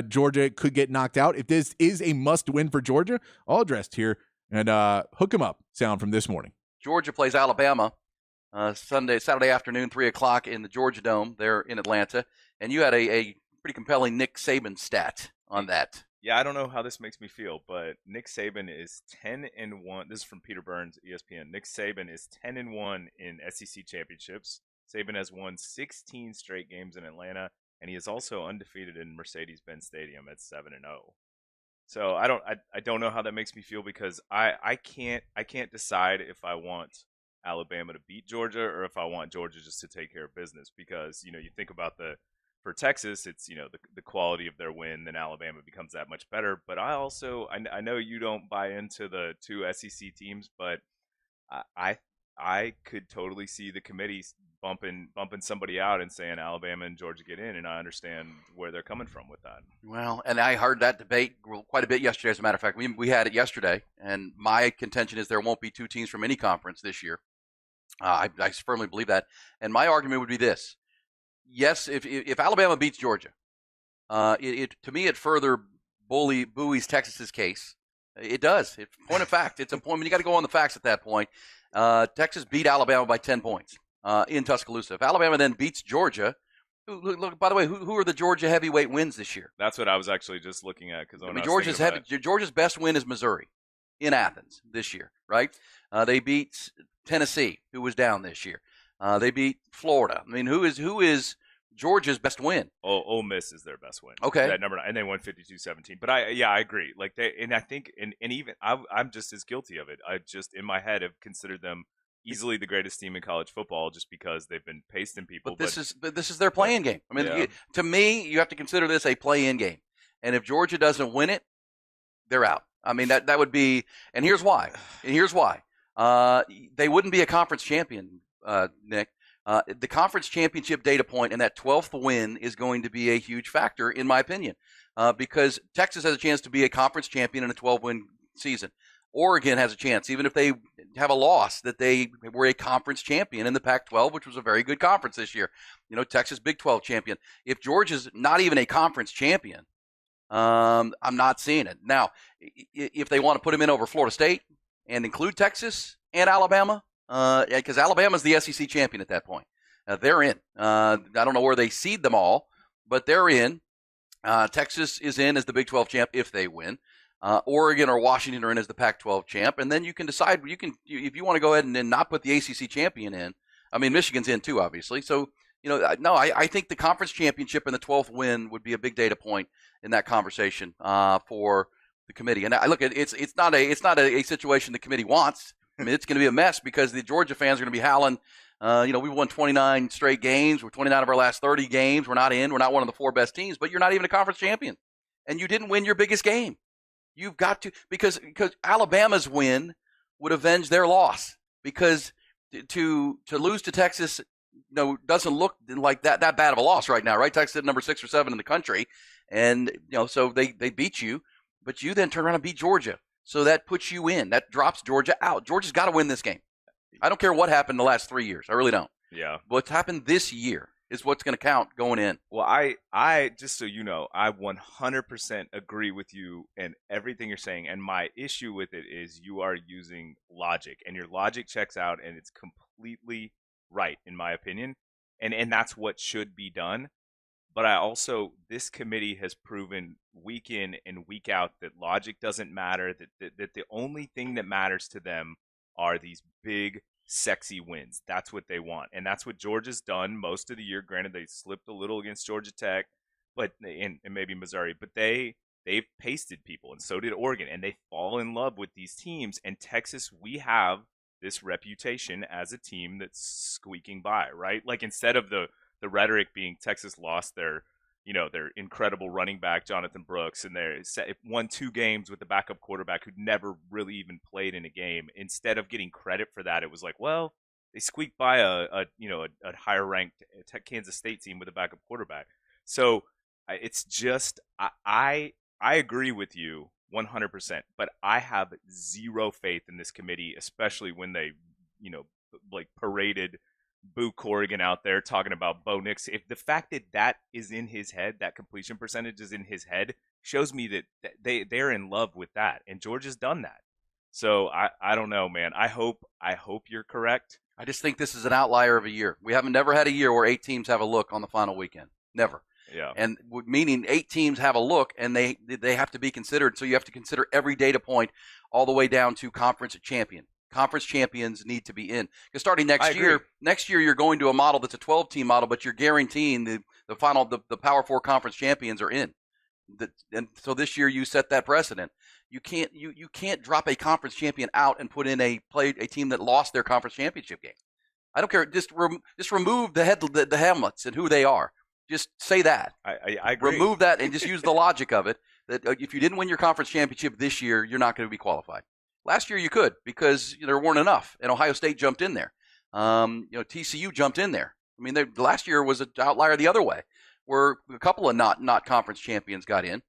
Georgia could get knocked out, if this is a must win for Georgia, all addressed here, and Hook 'em Up sound from this morning. Georgia plays Alabama Saturday afternoon, 3:00 in the Georgia Dome there in Atlanta, and you had a pretty compelling Nick Saban stat on that. Yeah, I don't know how this makes me feel, but Nick Saban is 10-1. This is from Peter Burns, ESPN. Nick Saban is 10-1 in SEC championships. Saban has won 16 straight games in Atlanta, and he is also undefeated in Mercedes-Benz Stadium at 7-0. So I don't know how that makes me feel, because I can't decide if I want Alabama to beat Georgia or if I want Georgia just to take care of business, because you think about for Texas, it's the quality of their win, then Alabama becomes that much better. But I know you don't buy into the two SEC teams, but I could totally see the committee bumping somebody out and saying Alabama and Georgia get in, and I understand where they're coming from with that. Well, and I heard that debate quite a bit yesterday. As a matter of fact, we had it yesterday, and my contention is there won't be two teams from any conference this year. I firmly believe that, and my argument would be this: yes, if Alabama beats Georgia, to me it further buoys Texas's case. It does. Point of fact, it's a point. You got to go on the facts at that point. Texas beat Alabama by 10 points in Tuscaloosa. If Alabama then beats Georgia, look, by the way, who are the Georgia heavyweight wins this year? That's what I was actually just looking at, because Georgia's best win is Missouri in Athens this year, right? They beat Tennessee, who was down this year. They beat Florida. I mean, who is Georgia's best win? Ole Miss is their best win. Okay, that number 9, and they won 52-17. But I agree. Like I think, and even I'm just as guilty of it. I just in my head have considered them easily the greatest team in college football, just because they've been pasting people. But this is their play-in game. I mean, to me, you have to consider this a play-in game. And if Georgia doesn't win it, they're out. I mean, that would be. And here's why. They wouldn't be a conference champion, Nick. The conference championship data point and that 12th win is going to be a huge factor, in my opinion, because Texas has a chance to be a conference champion in a 12-win season. Oregon has a chance, even if they have a loss, that they were a conference champion in the Pac-12, which was a very good conference this year. Texas Big 12 champion. If Georgia's not even a conference champion, I'm not seeing it. Now, if they want to put them in over Florida State and include Texas and Alabama, because Alabama's the SEC champion at that point. They're in. I don't know where they seed them all, but they're in. Texas is in as the Big 12 champ if they win. Oregon or Washington are in as the Pac-12 champ, and then you can decide. If you want to go ahead and not put the ACC champion in. I mean, Michigan's in too, obviously. So I think the conference championship and the 12th win would be a big data point in that conversation for the committee. And I look at it's not a situation the committee wants. I mean, it's going to be a mess because the Georgia fans are going to be howling. We won 29 straight games. We're 29 of our last 30 games. We're not in. We're not one of the 4 best teams, but you're not even a conference champion, and you didn't win your biggest game. You've got to, because Alabama's win would avenge their loss, because to lose to Texas, doesn't look like that bad of a loss right now, right? Texas is number 6 or 7 in the country, and so they beat you, but you then turn around and beat Georgia. So that puts you in. That drops Georgia out. Georgia's got to win this game. I don't care what happened the last 3 years. I really don't. Yeah. What's happened this year is what's going to count going in. Well, I just so you know, I 100% agree with you and everything you're saying. And my issue with it is you are using logic, and your logic checks out, and it's completely right, in my opinion. And that's what should be done. But this committee has proven week in and week out that logic doesn't matter, that the only thing that matters to them are these big, sexy wins. That's what they want. And that's what Georgia's done most of the year. Granted, they slipped a little against Georgia Tech, and maybe Missouri, but they've pasted people, and so did Oregon, and they fall in love with these teams. And Texas, we have this reputation as a team that's squeaking by, right? Like, instead of the rhetoric being Texas lost their incredible running back, Jonathan Brooks, and they won 2 games with the backup quarterback who'd never really even played in a game. Instead of getting credit for that, it was like, well, they squeaked by a higher ranked Kansas State team with a backup quarterback. So it's just, I agree with you 100%, but I have zero faith in this committee, especially when they, paraded Boo Corrigan out there talking about Bo Nix. If the fact that is in his head, that completion percentage is in his head, shows me that they're in love with that, and Georgia's done that. So I don't know, man. I hope you're correct. I just think this is an outlier of a year. We haven't never had a year where 8 teams have a look on the final weekend. Never. Yeah. And meaning 8 teams have a look, and they have to be considered. So you have to consider every data point all the way down to conference champion, Conference champions need to be in. Because starting I next year you're going to a model that's a 12-team model, but you're guaranteeing the Power Four conference champions are in. And so this year you set that precedent. You can't drop a conference champion out and put in a team that lost their conference championship game. I don't care. Just remove the Hamlets and who they are. Just say that. I agree. Remove that and just use the logic of it. That if you didn't win your conference championship this year, you're not going to be qualified. Last year you could because there weren't enough, and Ohio State jumped in there. TCU jumped in there. I mean, last year was an outlier the other way, where a couple of not conference champions got in,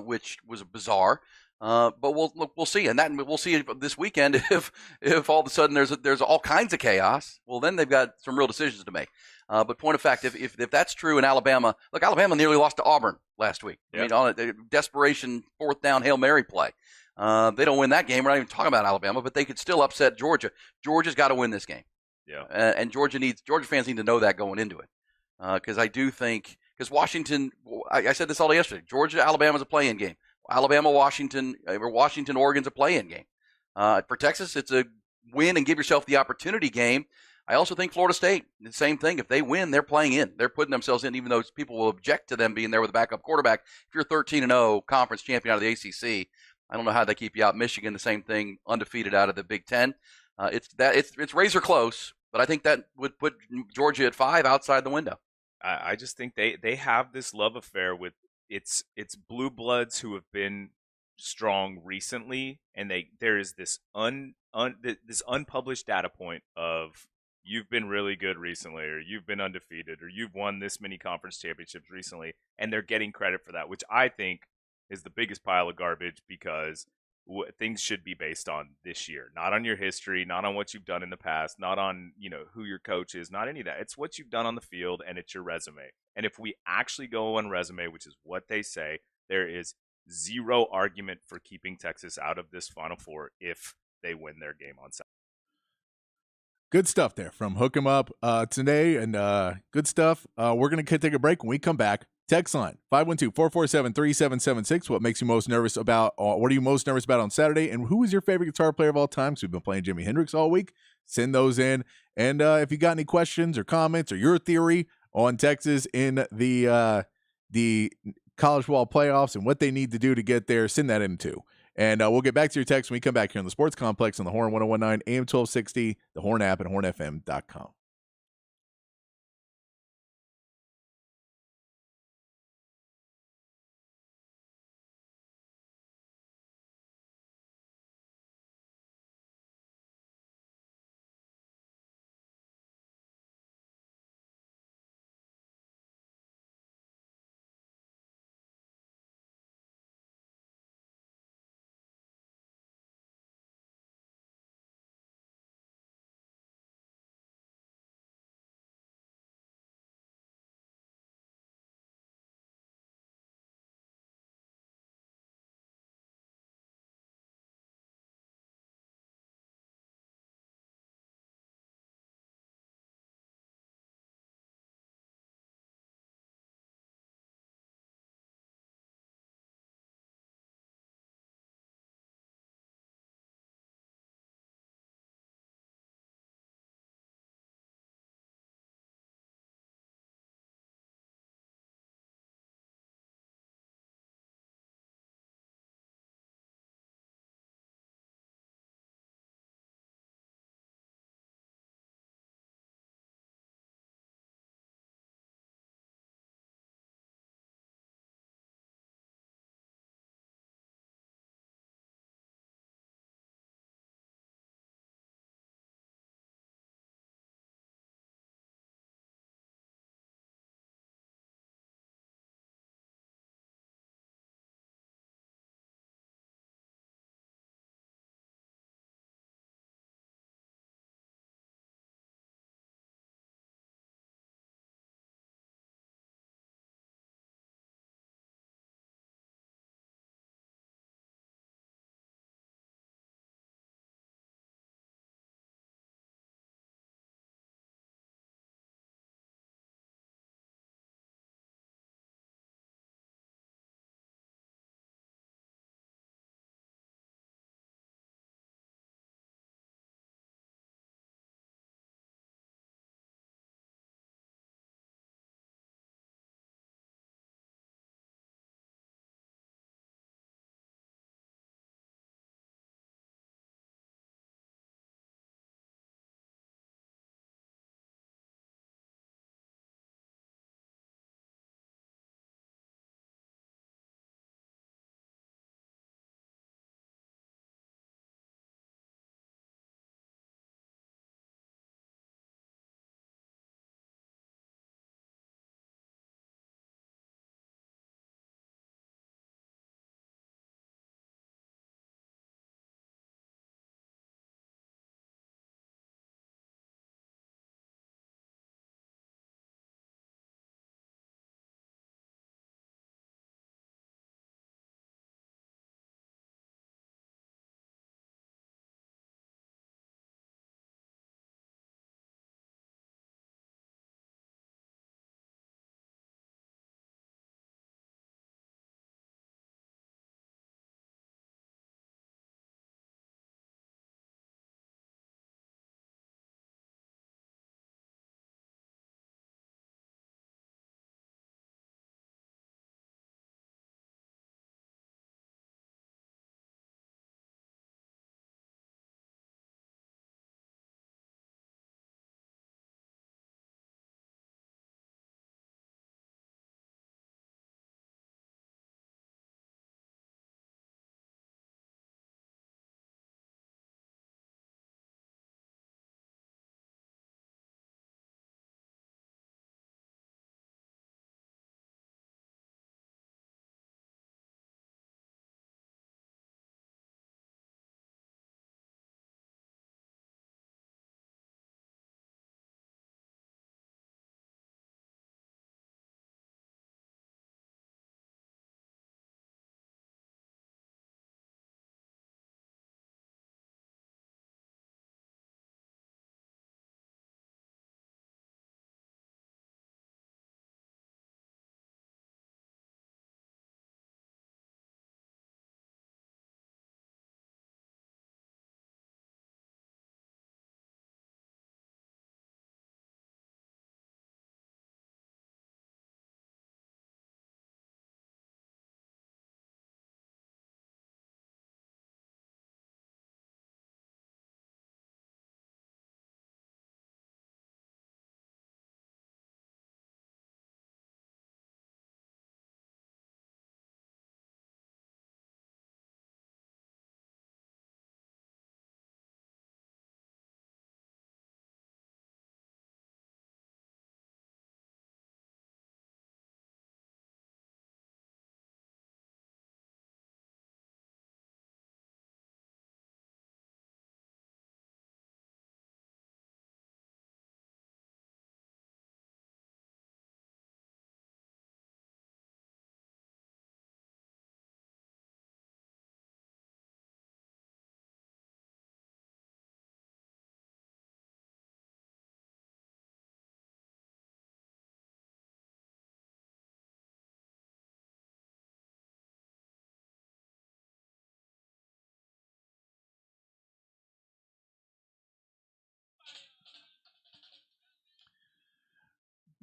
which was bizarre. But we'll see, and we'll see this weekend if all of a sudden there's all kinds of chaos. Well, then they've got some real decisions to make. But point of fact, if that's true in Alabama, look, Alabama nearly lost to Auburn last week. Yep. I mean, on a desperation 4th down Hail Mary play. They don't win that game. We're not even talking about Alabama, but they could still upset Georgia. Georgia's got to win this game. Yeah. And Georgia fans need to know that going into it. Because I do think, because Washington, I said this all yesterday, Georgia, Alabama's a play-in game. Alabama, Washington, Oregon's a play-in game. For Texas, it's a win and give yourself the opportunity game. I also think Florida State, the same thing. If they win, they're playing in. They're putting themselves in, even though people will object to them being there with a backup quarterback. If you're 13-0 conference champion out of the ACC, I don't know how they keep you out. Michigan, the same thing, undefeated out of the Big Ten. It's razor close, but I think that would put Georgia at 5 outside the window. I just think they have this love affair with it's blue bloods who have been strong recently, and there is this this unpublished data point of you've been really good recently, or you've been undefeated, or you've won this many conference championships recently, and they're getting credit for that, which I think is the biggest pile of garbage, because things should be based on this year, not on your history, not on what you've done in the past, not on who your coach is, not any of that. It's what you've done on the field, and it's your resume. And if we actually go on resume, which is what they say, there is zero argument for keeping Texas out of this Final Four if they win their game on Saturday. Good stuff there from Hook 'em Up today, and good stuff. We're going to take a break. When we come back, text line 512-447-3776. What makes you most nervous about, what are you most nervous about on Saturday? And who is your favorite guitar player of all time? Because we've been playing Jimi Hendrix all week. Send those in. And if you got any questions or comments or your theory on Texas in the college ball playoffs and what they need to do to get there, send that in too. And we'll get back to your text when we come back here on the Sports Complex on the Horn 1019 AM 1260, the Horn app, and hornfm.com.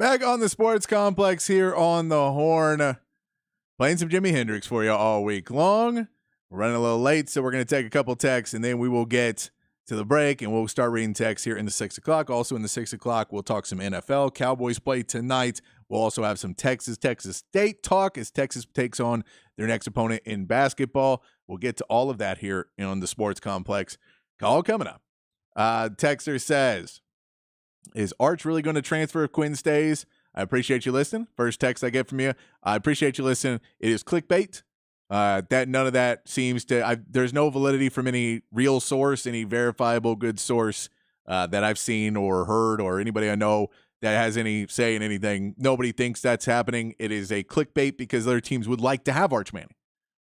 Back on the Sports Complex here on the Horn. Playing some Jimi Hendrix for you all week long. We're running a little late, so we're going to take a couple texts, and then we will get to the break, and we'll start reading texts here in the 6 o'clock. Also in the 6 o'clock, we'll talk some NFL. Cowboys play tonight. We'll also have some Texas State talk as Texas takes on their next opponent in basketball. We'll get to all of that here on the Sports Complex. All coming up. Texter says, is Arch really going to transfer if Quinn stays? I appreciate you listening. First text I get from you. I appreciate you listening. It is clickbait. That none of that seems to. There's no validity from any real source, any verifiable good source that I've seen or heard, or anybody I know that has any say in anything. Nobody thinks that's happening. It is a clickbait because other teams would like to have Arch Manning,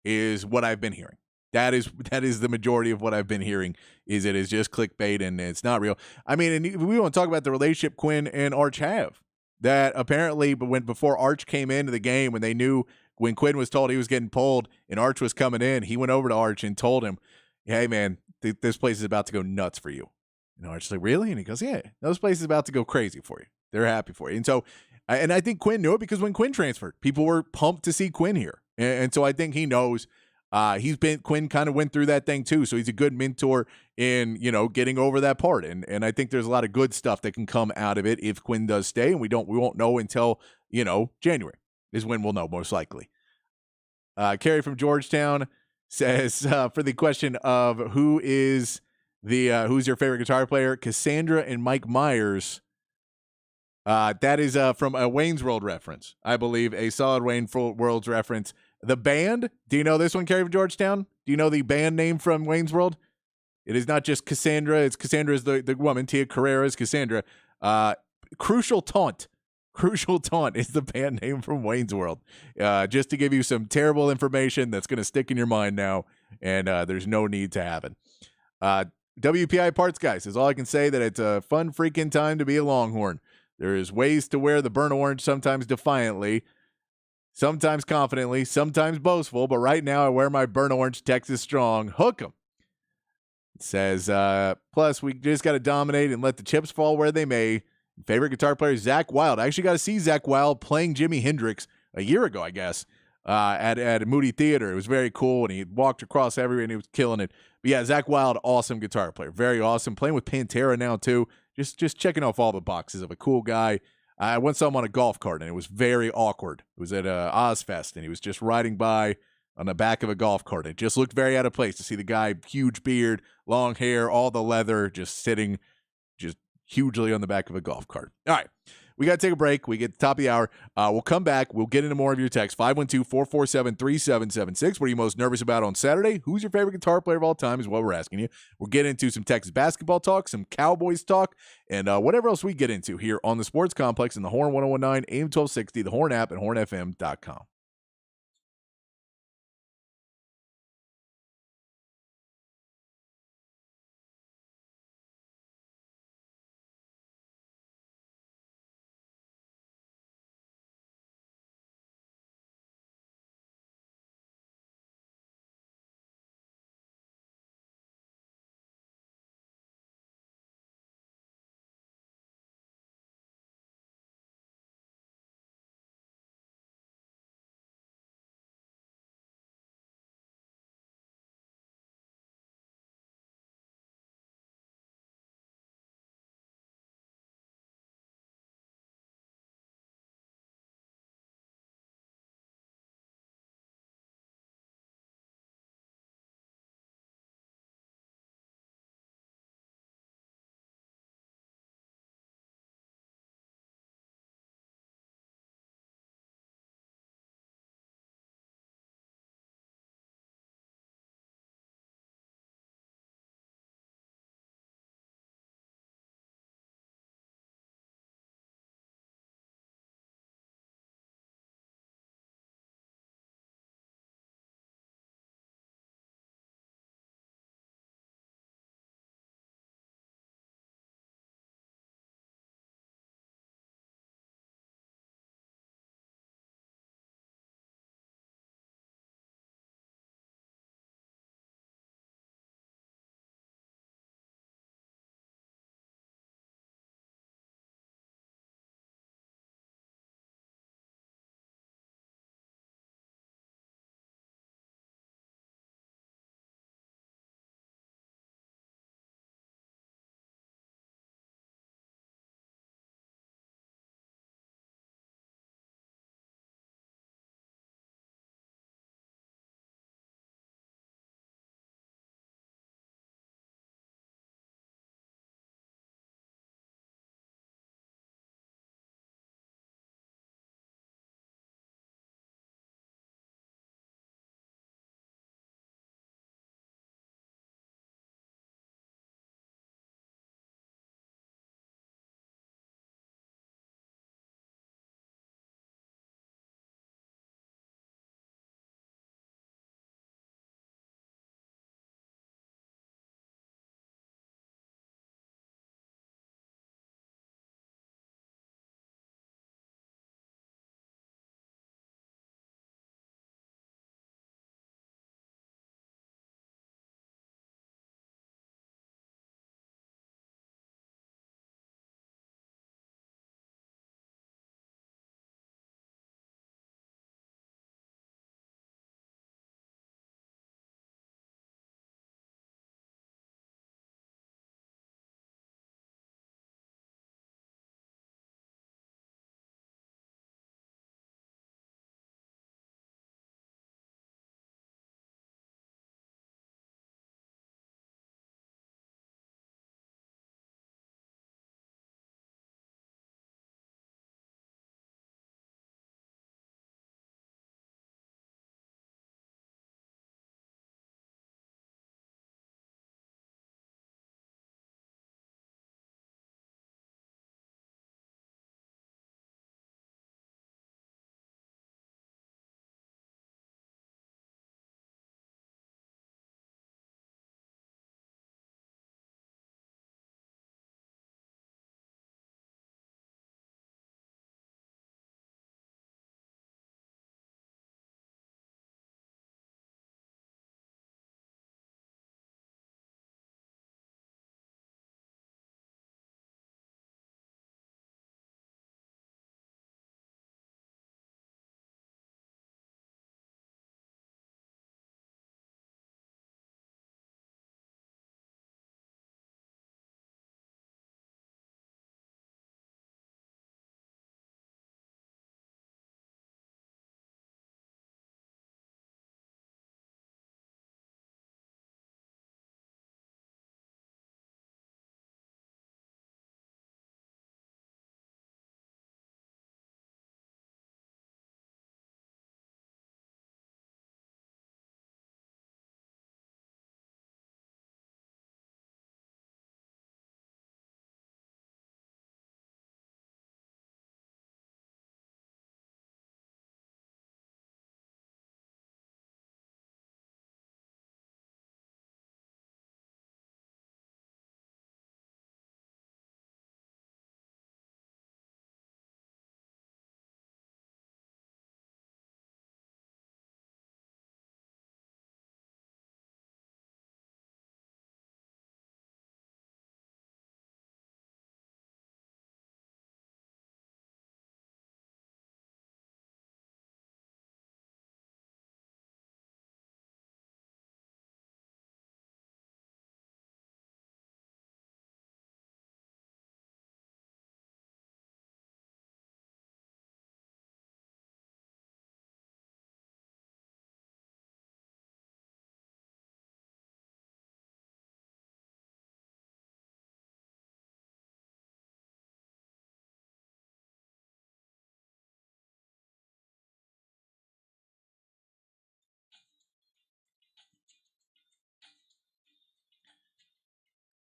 is what I've been hearing. That is the majority of what I've been hearing. Is it is just clickbait and it's not real. I mean, and we want to talk about the relationship Quinn and Arch have. That apparently, but before Arch came into the game, when they knew when Quinn was told he was getting pulled and Arch was coming in, he went over to Arch and told him, "Hey man, this place is about to go nuts for you." And Arch's like, "Really?" And he goes, "Yeah, this place is about to go crazy for you. They're happy for you." And so, and I think Quinn knew it because when Quinn transferred, people were pumped to see Quinn here, and so I think he knows. Quinn kind of went through that thing too, so he's a good mentor in getting over that part, and I think there's a lot of good stuff that can come out of it if Quinn does stay, and we won't know until January is when we'll know most likely. Carrie from Georgetown says for the question of who's your favorite guitar player, Cassandra and Mike Myers. That is from a Wayne's World reference, I believe, a solid Wayne's World reference. The band, do you know this one, Carrie from Georgetown? Do you know the band name from Wayne's World? It is not just Cassandra. It's Cassandra is the woman. Tia Carrera is Cassandra. Crucial Taunt. Crucial Taunt is the band name from Wayne's World. Just to give you some terrible information that's going to stick in your mind now, and there's no need to have it. WPI Parts Guy says, all I can say that it's a fun freaking time to be a Longhorn. There is ways to wear the burnt orange, sometimes defiantly, sometimes confidently, sometimes boastful, but right now I wear my burnt orange Texas Strong. Hook 'em. It says, plus we just got to dominate and let the chips fall where they may. Favorite guitar player, Zakk Wylde. I actually got to see Zakk Wylde playing Jimi Hendrix a year ago, I guess, at Moody Theater. It was very cool, and he walked across everywhere, and he was killing it. But yeah, Zakk Wylde, awesome guitar player. Very awesome. Playing with Pantera now, too. Just checking off all the boxes of a cool guy. I once saw him on a golf cart, and it was very awkward. It was at Ozfest, and he was just riding by on the back of a golf cart. It just looked very out of place to see the guy, huge beard, long hair, all the leather, just sitting just hugely on the back of a golf cart. All right, we got to take a break. We get to the top of the hour. We'll come back. We'll get into more of your text. 512-447-3776. What are you most nervous about on Saturday? Who's your favorite guitar player of all time is what we're asking you. We'll get into some Texas basketball talk, some Cowboys talk, and whatever else we get into here on the Sports Complex in the Horn 1019, AM 1260, the Horn app, and hornfm.com.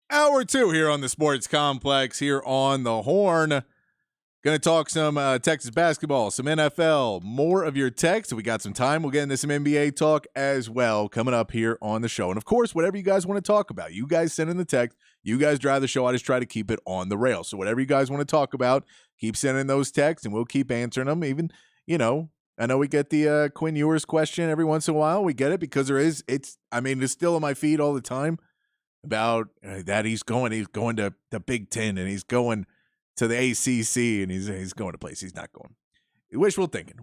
Hour 2 here on the Sports Complex here on the Horn. Going to talk some Texas basketball, some NFL, more of your text. We got some time. We'll get into some NBA talk as well coming up here on the show. And, of course, whatever you guys want to talk about, you guys send in the text. You guys drive the show. I just try to keep it on the rails. So whatever you guys want to talk about, keep sending those texts, and we'll keep answering them. Even, I know we get the Quinn Ewers question every once in a while. We get it because it's still on my feed all the time about that he's going to the Big Ten and he's going to the ACC and he's going to place he's not going. Wishful thinking.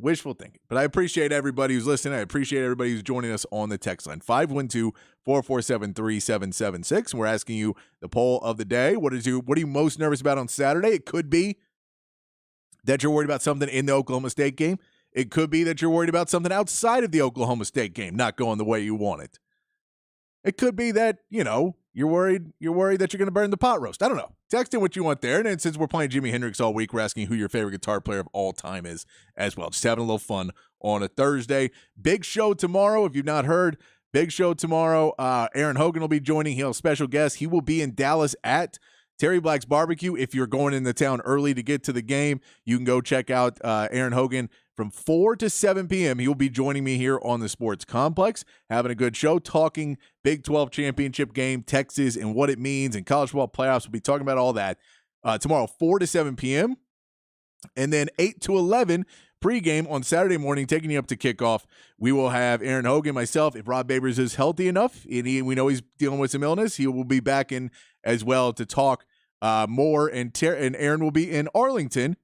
But I appreciate everybody who's listening. I appreciate everybody who's joining us on the text line. 512-447-3776. We're asking you the poll of the day. What are you most nervous about on Saturday? It could be that you're worried about something in the Oklahoma State game. It could be that you're worried about something outside of the Oklahoma State game not going the way you want it. It could be that, you're worried that you're going to burn the pot roast. I don't know. Text in what you want there. And then since we're playing Jimi Hendrix all week, we're asking who your favorite guitar player of all time is as well. Just having a little fun on a Thursday. Big show tomorrow. If you've not heard, big show tomorrow. Aaron Hogan will be joining. He'll have a special guest. He will be in Dallas at Terry Black's Barbecue. If you're going into town early to get to the game, you can go check out Aaron Hogan from 4 to 7 p.m. He'll be joining me here on the Sports Complex, having a good show, talking Big 12 championship game, Texas, and what it means, and college football playoffs. We'll be talking about all that tomorrow, 4 to 7 p.m. And then 8 to 11 pregame on Saturday morning, taking you up to kickoff. We will have Aaron Hogan, myself. If Rob Babers is healthy enough, and we know he's dealing with some illness, he will be back in as well to talk more. And Aaron will be in Arlington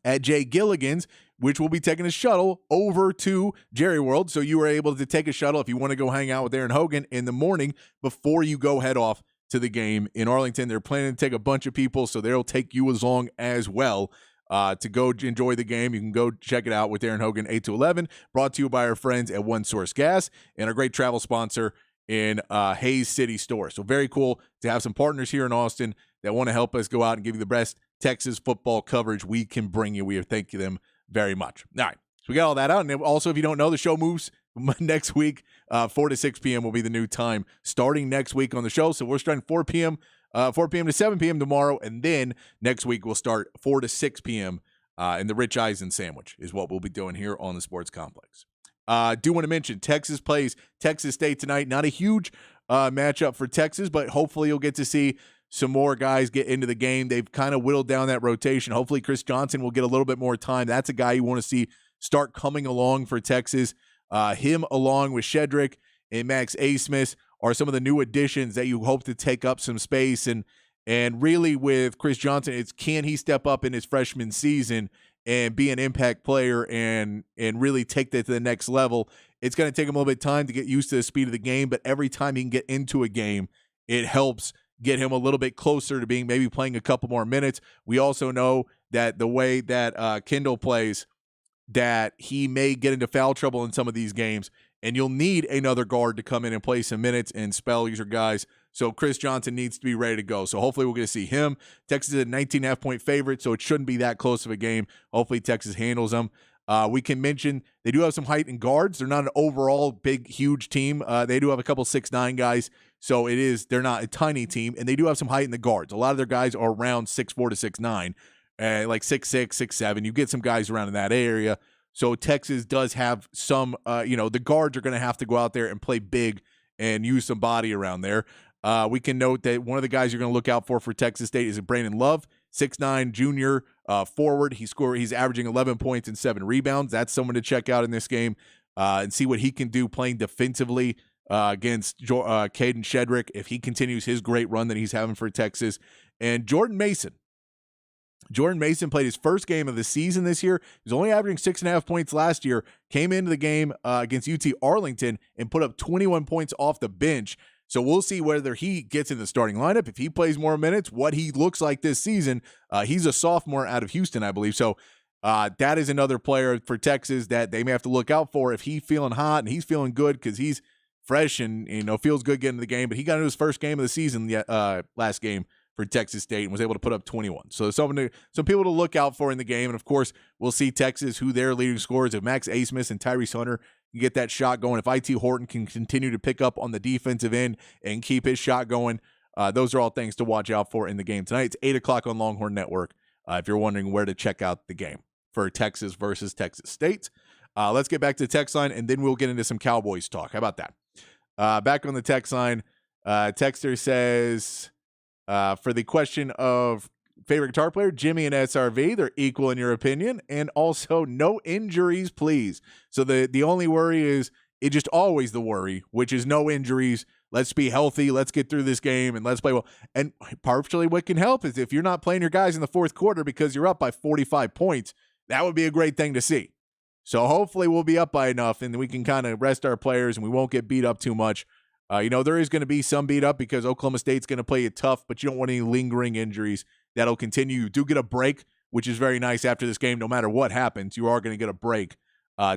at Jay Gilligan's, which will be taking a shuttle over to Jerry World. So you are able to take a shuttle if you want to go hang out with Aaron Hogan in the morning before you go head off to the game in Arlington. They're planning to take a bunch of people, so they'll take you along as well to go enjoy the game. You can go check it out with Aaron Hogan, 8 to 11, brought to you by our friends at One Source Gas and our great travel sponsor in Hayes City Store. So very cool to have some partners here in Austin that want to help us go out and give you the best Texas football coverage we can bring you. We thank them very much. All right, so we got all that out. And also, if you don't know, the show moves next week. 4 to 6 p.m. will be the new time starting next week on the show. So we're starting 4 p.m. To 7 p.m. tomorrow. And then next week we'll start 4 to 6 p.m. And the Rich Eisen sandwich is what we'll be doing here on the Sports Complex. Do want to mention Texas plays Texas State tonight. Not a huge matchup for Texas, but hopefully you'll get to see some more guys get into the game. They've kind of whittled down that rotation. Hopefully Chris Johnson will get a little bit more time. That's a guy you want to see start coming along for Texas. Him along with Shedrick and Max Asmus are some of the new additions that you hope to take up some space. And really with Chris Johnson, it's can he step up in his freshman season and be an impact player and really take that to the next level. It's going to take him a little bit of time to get used to the speed of the game, but every time he can get into a game, it helps get him a little bit closer to being maybe playing a couple more minutes. We also know that the way that Kendall plays, that he may get into foul trouble in some of these games, and you'll need another guard to come in and play some minutes and spell your guys. So Chris Johnson needs to be ready to go. So hopefully we're going to see him. Texas is a 19.5-point favorite, so it shouldn't be that close of a game. Hopefully Texas handles them. We can mention they do have some height in guards. They're not an overall big, huge team. They do have a couple 6'9" guys, so they're not a tiny team, and they do have some height in the guards. A lot of their guys are around 6'4" to 6'9", like 6'6", 6'7". You get some guys around in that area. So Texas does have some, the guards are going to have to go out there and play big and use some body around there. We can note that one of the guys you're going to look out for Texas State is Brandon Love, 6'9", junior forward. He's averaging 11 points and 7 rebounds. That's someone to check out in this game and see what he can do playing defensively against Caden Shedrick if he continues his great run that he's having for Texas. And Jordan Mason played his first game of the season this year. He was only averaging 6.5 points last year, came into the game against UT Arlington and put up 21 points off the bench. So we'll see whether he gets in the starting lineup, if he plays more minutes, what he looks like this season. He's a sophomore out of Houston, I believe. So that is another player for Texas that they may have to look out for if he's feeling hot and he's feeling good because he's fresh and feels good getting in the game. But he got into his first game of the season last game for Texas State and was able to put up 21. So some people to look out for in the game. And, of course, we'll see Texas, who their leading scorers, if Max Asmus and Tyrese Hunter can get that shot going, if IT Horton can continue to pick up on the defensive end and keep his shot going, those are all things to watch out for in the game tonight. It's 8 o'clock on Longhorn Network if you're wondering where to check out the game for Texas versus Texas State. Let's get back to the text line, and then we'll get into some Cowboys talk. How about that? Back on the text line, Texter says, for the question of favorite guitar player, Jimmy and SRV, they're equal in your opinion, and also no injuries, please. So the only worry is, it's just always the worry, which is no injuries. Let's be healthy. Let's get through this game, and let's play well. And partially what can help is if you're not playing your guys in the fourth quarter because you're up by 45 points, that would be a great thing to see. So hopefully we'll be up by enough, and we can kind of rest our players, and we won't get beat up too much. There is going to be some beat up because Oklahoma State's going to play it tough, but you don't want any lingering injuries that'll continue. You do get a break, which is very nice after this game. No matter what happens, you are going to get a break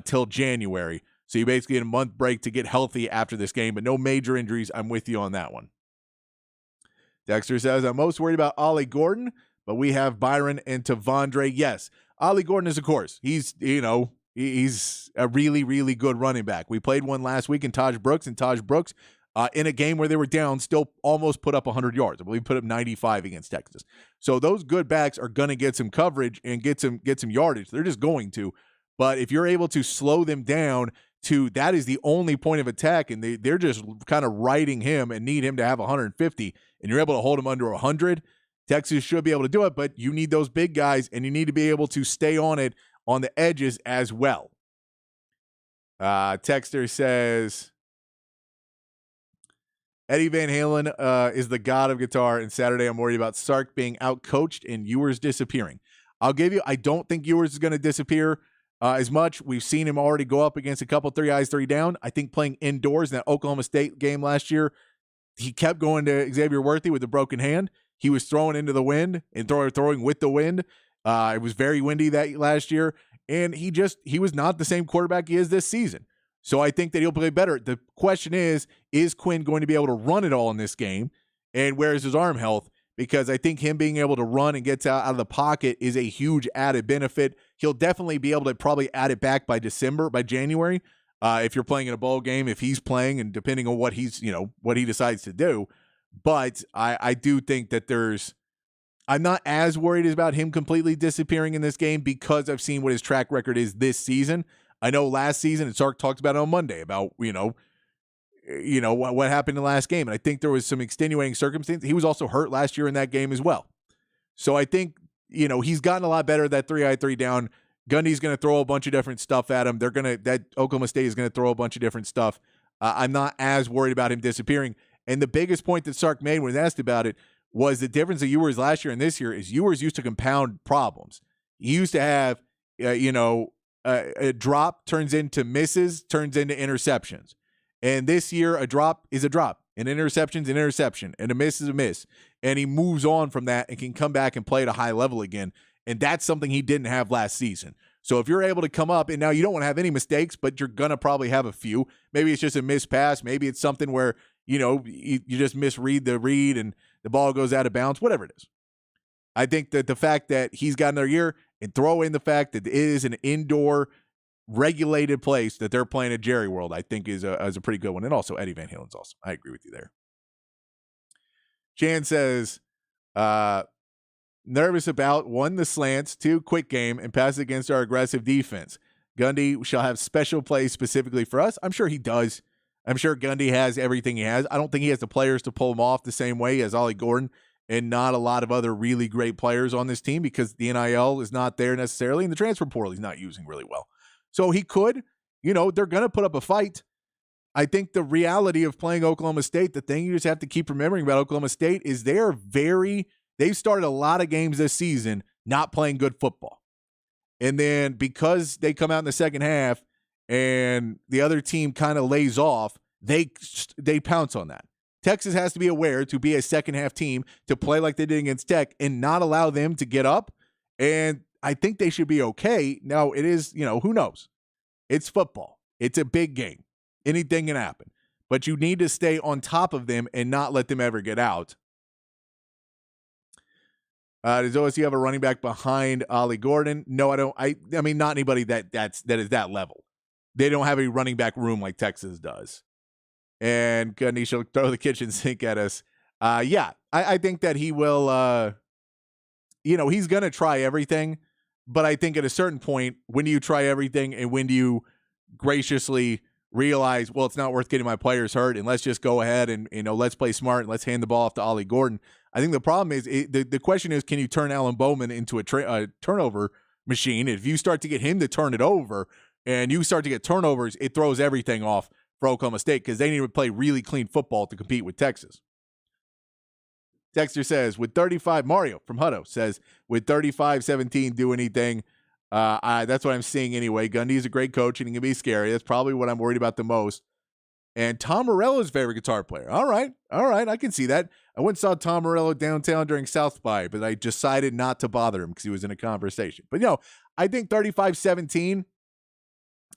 till January. So you basically get a month break to get healthy after this game, but no major injuries. I'm with you on that one. Dexter says, I'm most worried about Ollie Gordon, but we have Byron and Tavondre. Yes, Ollie Gordon is, of course, he's a really, really good running back. We played one last week in Taj Brooks, in a game where they were down, still almost put up 100 yards. I believe put up 95 against Texas. So those good backs are going to get some coverage and get some yardage. They're just going to. But if you're able to slow them down to that is the only point of attack, and they're just kind of riding him and need him to have 150, and you're able to hold him under 100, Texas should be able to do it, but you need those big guys, and you need to be able to stay on it on the edges as well. Texter says, Eddie Van Halen is the god of guitar, and Saturday I'm worried about Sark being outcoached and Ewers disappearing. I don't think Ewers is going to disappear as much. We've seen him already go up against a couple 3 eyes, 3 down. I think playing indoors in that Oklahoma State game last year, he kept going to Xavier Worthy with a broken hand. He was throwing into the wind and throwing with the wind. It was very windy that last year, and he was not the same quarterback he is this season. So I think that he'll play better. The question is Quinn going to be able to run it all in this game, and where is his arm health? Because I think him being able to run and get out of the pocket is a huge added benefit. He'll definitely be able to probably add it back by January, if you're playing in a bowl game, if he's playing, and depending on what he decides to do. But I do think that I'm not as worried about him completely disappearing in this game because I've seen what his track record is this season. I know last season, and Sark talked about it on Monday, about, what happened in the last game. And I think there was some extenuating circumstances. He was also hurt last year in that game as well. So I think, he's gotten a lot better at that 3 eye, 3 down. Gundy's going to throw a bunch of different stuff at him. That Oklahoma State is going to throw a bunch of different stuff. I'm not as worried about him disappearing. And the biggest point that Sark made when asked about it was the difference of Ewers last year and this year is Ewers used to compound problems. He used to have, a drop turns into misses, turns into interceptions. And this year, a drop is a drop. An interception is an interception. And a miss is a miss. And he moves on from that and can come back and play at a high level again. And that's something he didn't have last season. So if you're able to come up, and now you don't want to have any mistakes, but you're going to probably have a few. Maybe it's just a missed pass. Maybe it's something where, you just misread the read and the ball goes out of bounds, whatever it is. I think that the fact that he's got another year, and throw in the fact that it is an indoor regulated place that they're playing at Jerry World, I think is a pretty good one. And also Eddie Van Halen's awesome. I agree with you there. Chan says, nervous about 1, the slants, 2, quick game, and pass against our aggressive defense. Gundy shall have special plays specifically for us. I'm sure he does. I'm sure Gundy has everything he has. I don't think he has the players to pull him off the same way as Ollie Gordon and not a lot of other really great players on this team, because the NIL is not there necessarily, and the transfer portal he's not using really well. So he could, they're going to put up a fight. I think the reality of playing Oklahoma State, the thing you just have to keep remembering about Oklahoma State is they've started a lot of games this season not playing good football. And then because they come out in the second half and the other team kind of lays off, they pounce on that. Texas has to be aware to be a second half team to play like they did against Tech and not allow them to get up. And I think they should be okay. Now it is, who knows? It's football. It's a big game. Anything can happen. But you need to stay on top of them and not let them ever get out. Does OSU have a running back behind Ollie Gordon? No, I don't. I mean, not anybody that is that level. They don't have a running back room like Texas does. And Gundy shall throw the kitchen sink at us. I think that he will, he's going to try everything. But I think at a certain point, when do you try everything and when do you graciously realize, well, it's not worth getting my players hurt and let's just go ahead and, let's play smart and let's hand the ball off to Ollie Gordon. I think the problem is the question is, can you turn Alan Bowman into a turnover machine? If you start to get him to turn it over and you start to get turnovers, it throws everything off for Oklahoma State because they need to play really clean football to compete with Texas. Dexter says, Mario from Hutto says, would 35-17 do anything? That's what I'm seeing anyway. Gundy's a great coach and he can be scary. That's probably what I'm worried about the most. And Tom Morello's favorite guitar player. All right. I can see that. I went and saw Tom Morello downtown during South by, but I decided not to bother him because he was in a conversation. But, I think 35-17,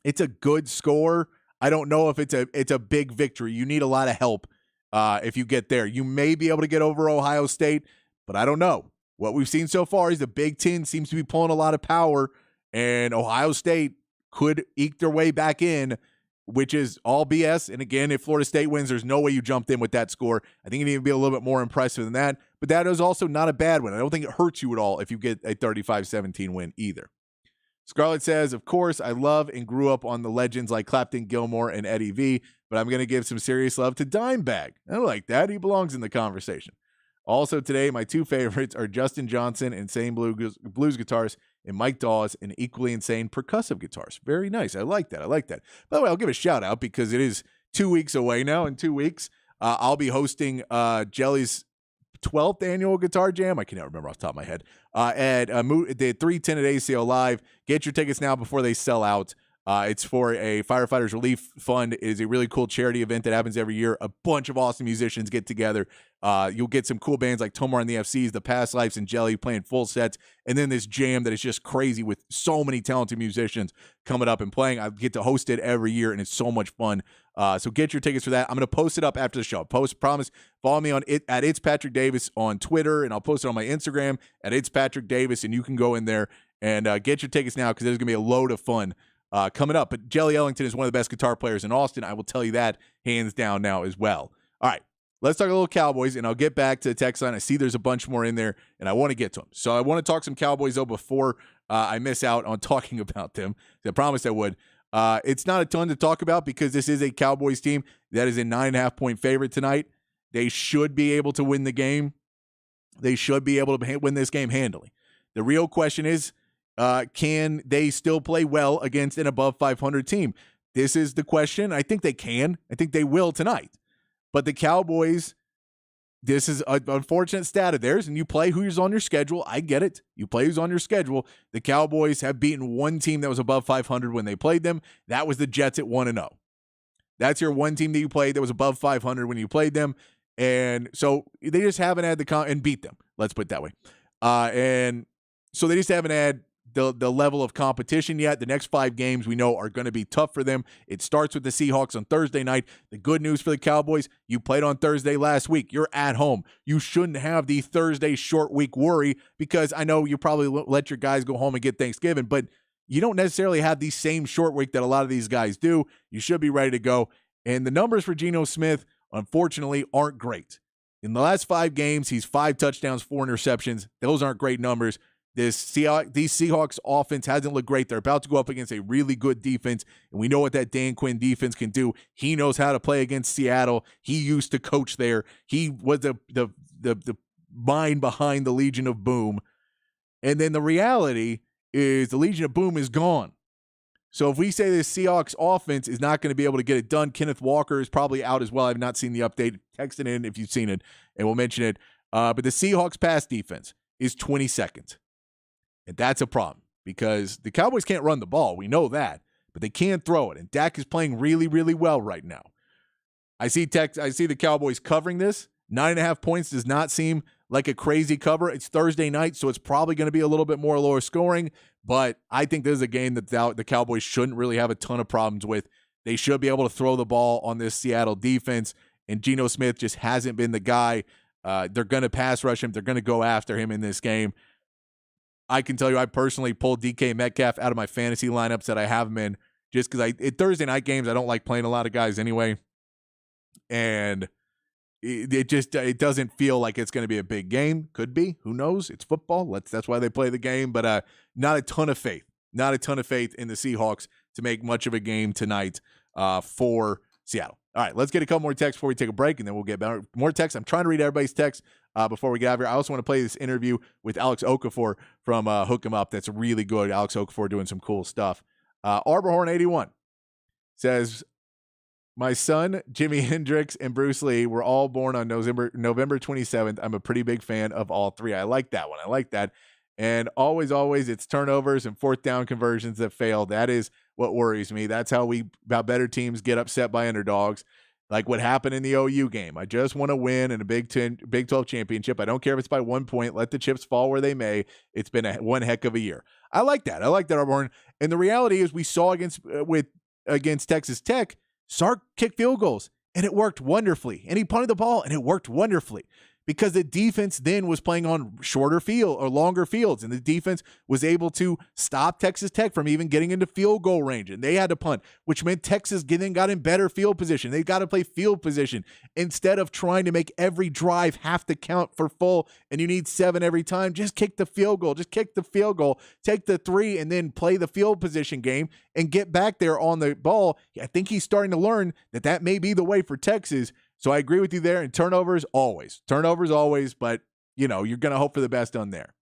it's a good score. I don't know if it's a big victory. You need a lot of help. If you get there, you may be able to get over Ohio State, but I don't know. What we've seen so far is the Big Ten seems to be pulling a lot of power, and Ohio State could eke their way back in, which is all BS. And again, if Florida State wins, there's no way you jumped in with that score. I think you need to be a little bit more impressive than that, but that is also not a bad one. I don't think it hurts you at all if you get a 35-17 win either. Scarlett says, of course, I love and grew up on the legends like Clapton, Gilmore, and Eddie V, but I'm going to give some serious love to Dimebag. I like that. He belongs in the conversation. Also today, my two favorites are Justin Johnson, insane blues guitarist, and Mike Dawes, and equally insane percussive guitarist. Very nice. I like that. By the way, I'll give a shout out because it is 2 weeks away now. In 2 weeks, I'll be hosting Jelly's 12th annual guitar jam. I can't remember off the top of my head. At the 310 at ACL Live. Get your tickets now before they sell out. It's for a firefighters relief fund. It is a really cool charity event that happens every year. A bunch of awesome musicians get together. You'll get some cool bands like Tomar and the FCs, The Past Lives, and Jelly playing full sets. And then this jam that is just crazy with so many talented musicians coming up and playing. I get to host it every year, and it's so much fun. So get your tickets for that. I'm going to post it up after the show. Promise. Follow me on it at It's Patrick Davis on Twitter, and I'll post it on my Instagram at It's Patrick Davis, and you can go in there and get your tickets now because there's going to be a load of fun coming up. But Jelly Ellington is one of the best guitar players in Austin. I will tell you that hands down now as well. All right, let's talk a little Cowboys, and I'll get back to the text line. I see there's a bunch more in there, and I want to get to them. So I want to talk some Cowboys, though, before I miss out on talking about them. I promised I would. It's not a ton to talk about because this is a Cowboys team that is a 9.5-point favorite tonight. They should be able to win the game. They should be able to win this game handily. The real question is, can they still play well against an above 500 team? This is the question. I think they can. I think they will tonight. But the Cowboys, this is an unfortunate stat of theirs, and you play who's on your schedule. I get it. You play who's on your schedule. The Cowboys have beaten one team that was above 500 when they played them. That was the Jets at 1-0. That's your one team that you played that was above 500 when you played them. And so they just haven't had and beat them. Let's put it that way. And so they just haven't had the level of competition yet. The next 5 games we know are going to be tough for them. It starts with the Seahawks on Thursday night. The good news for the Cowboys, you played on Thursday last week. You're at home. You shouldn't have the Thursday short week worry because I know you probably let your guys go home and get Thanksgiving, but you don't necessarily have the same short week that a lot of these guys do. You should be ready to go. And the numbers for Geno Smith, unfortunately, aren't great. In the last 5 games, he's 5 touchdowns, 4 interceptions. Those aren't great numbers. These Seahawks offense hasn't looked great. They're about to go up against a really good defense, and we know what that Dan Quinn defense can do. He knows how to play against Seattle. He used to coach there. He was the mind behind the Legion of Boom. And then the reality is the Legion of Boom is gone. So if we say this Seahawks offense is not going to be able to get it done, Kenneth Walker is probably out as well. I've not seen the update. Text it in if you've seen it, and we'll mention it. But the Seahawks pass defense is 22nd. And that's a problem because the Cowboys can't run the ball. We know that, but they can throw it. And Dak is playing really, really well right now. I see the Cowboys covering this. 9.5 points does not seem like a crazy cover. It's Thursday night, so it's probably going to be a little bit more lower scoring. But I think this is a game that the Cowboys shouldn't really have a ton of problems with. They should be able to throw the ball on this Seattle defense. And Geno Smith just hasn't been the guy. They're going to pass rush him. They're going to go after him in this game. I can tell you I personally pulled DK Metcalf out of my fantasy lineups that I have him in just because Thursday night games, I don't like playing a lot of guys anyway. And it doesn't feel like it's going to be a big game. Could be. Who knows? It's football. That's why they play the game. But not a ton of faith. Not a ton of faith in the Seahawks to make much of a game tonight for Seattle. All right, let's get a couple more texts before we take a break, and then we'll get more texts. I'm trying to read everybody's texts before we get out of here. I also want to play this interview with Alex Okafor from Hook 'em Up. That's really good. Alex Okafor doing some cool stuff. Arborhorn81 says, my son, Jimi Hendrix, and Bruce Lee were all born on November 27th. I'm a pretty big fan of all three. I like that one. I like that. And always, it's turnovers and fourth down conversions that fail. That is what worries me. That's how better teams get upset by underdogs, like what happened in the OU game. I just want to win in a Big 12 championship. I don't care if it's by 1 point. Let the chips fall where they may. It's been one heck of a year. I like that. Arborn. And the reality is we saw against Texas Tech, Sark kicked field goals, and it worked wonderfully. And he punted the ball, and it worked wonderfully. Because the defense then was playing on shorter field or longer fields, and the defense was able to stop Texas Tech from even getting into field goal range, and they had to punt, which meant Texas then got in better field position. They got to play field position instead of trying to make every drive have to count for full, and you need 7 every time. Just kick the field goal. Just kick the field goal. Take the 3, and then play the field position game and get back there on the ball. I think he's starting to learn that may be the way for Texas. So I agree with you there. And turnovers always, but you're going to hope for the best on there.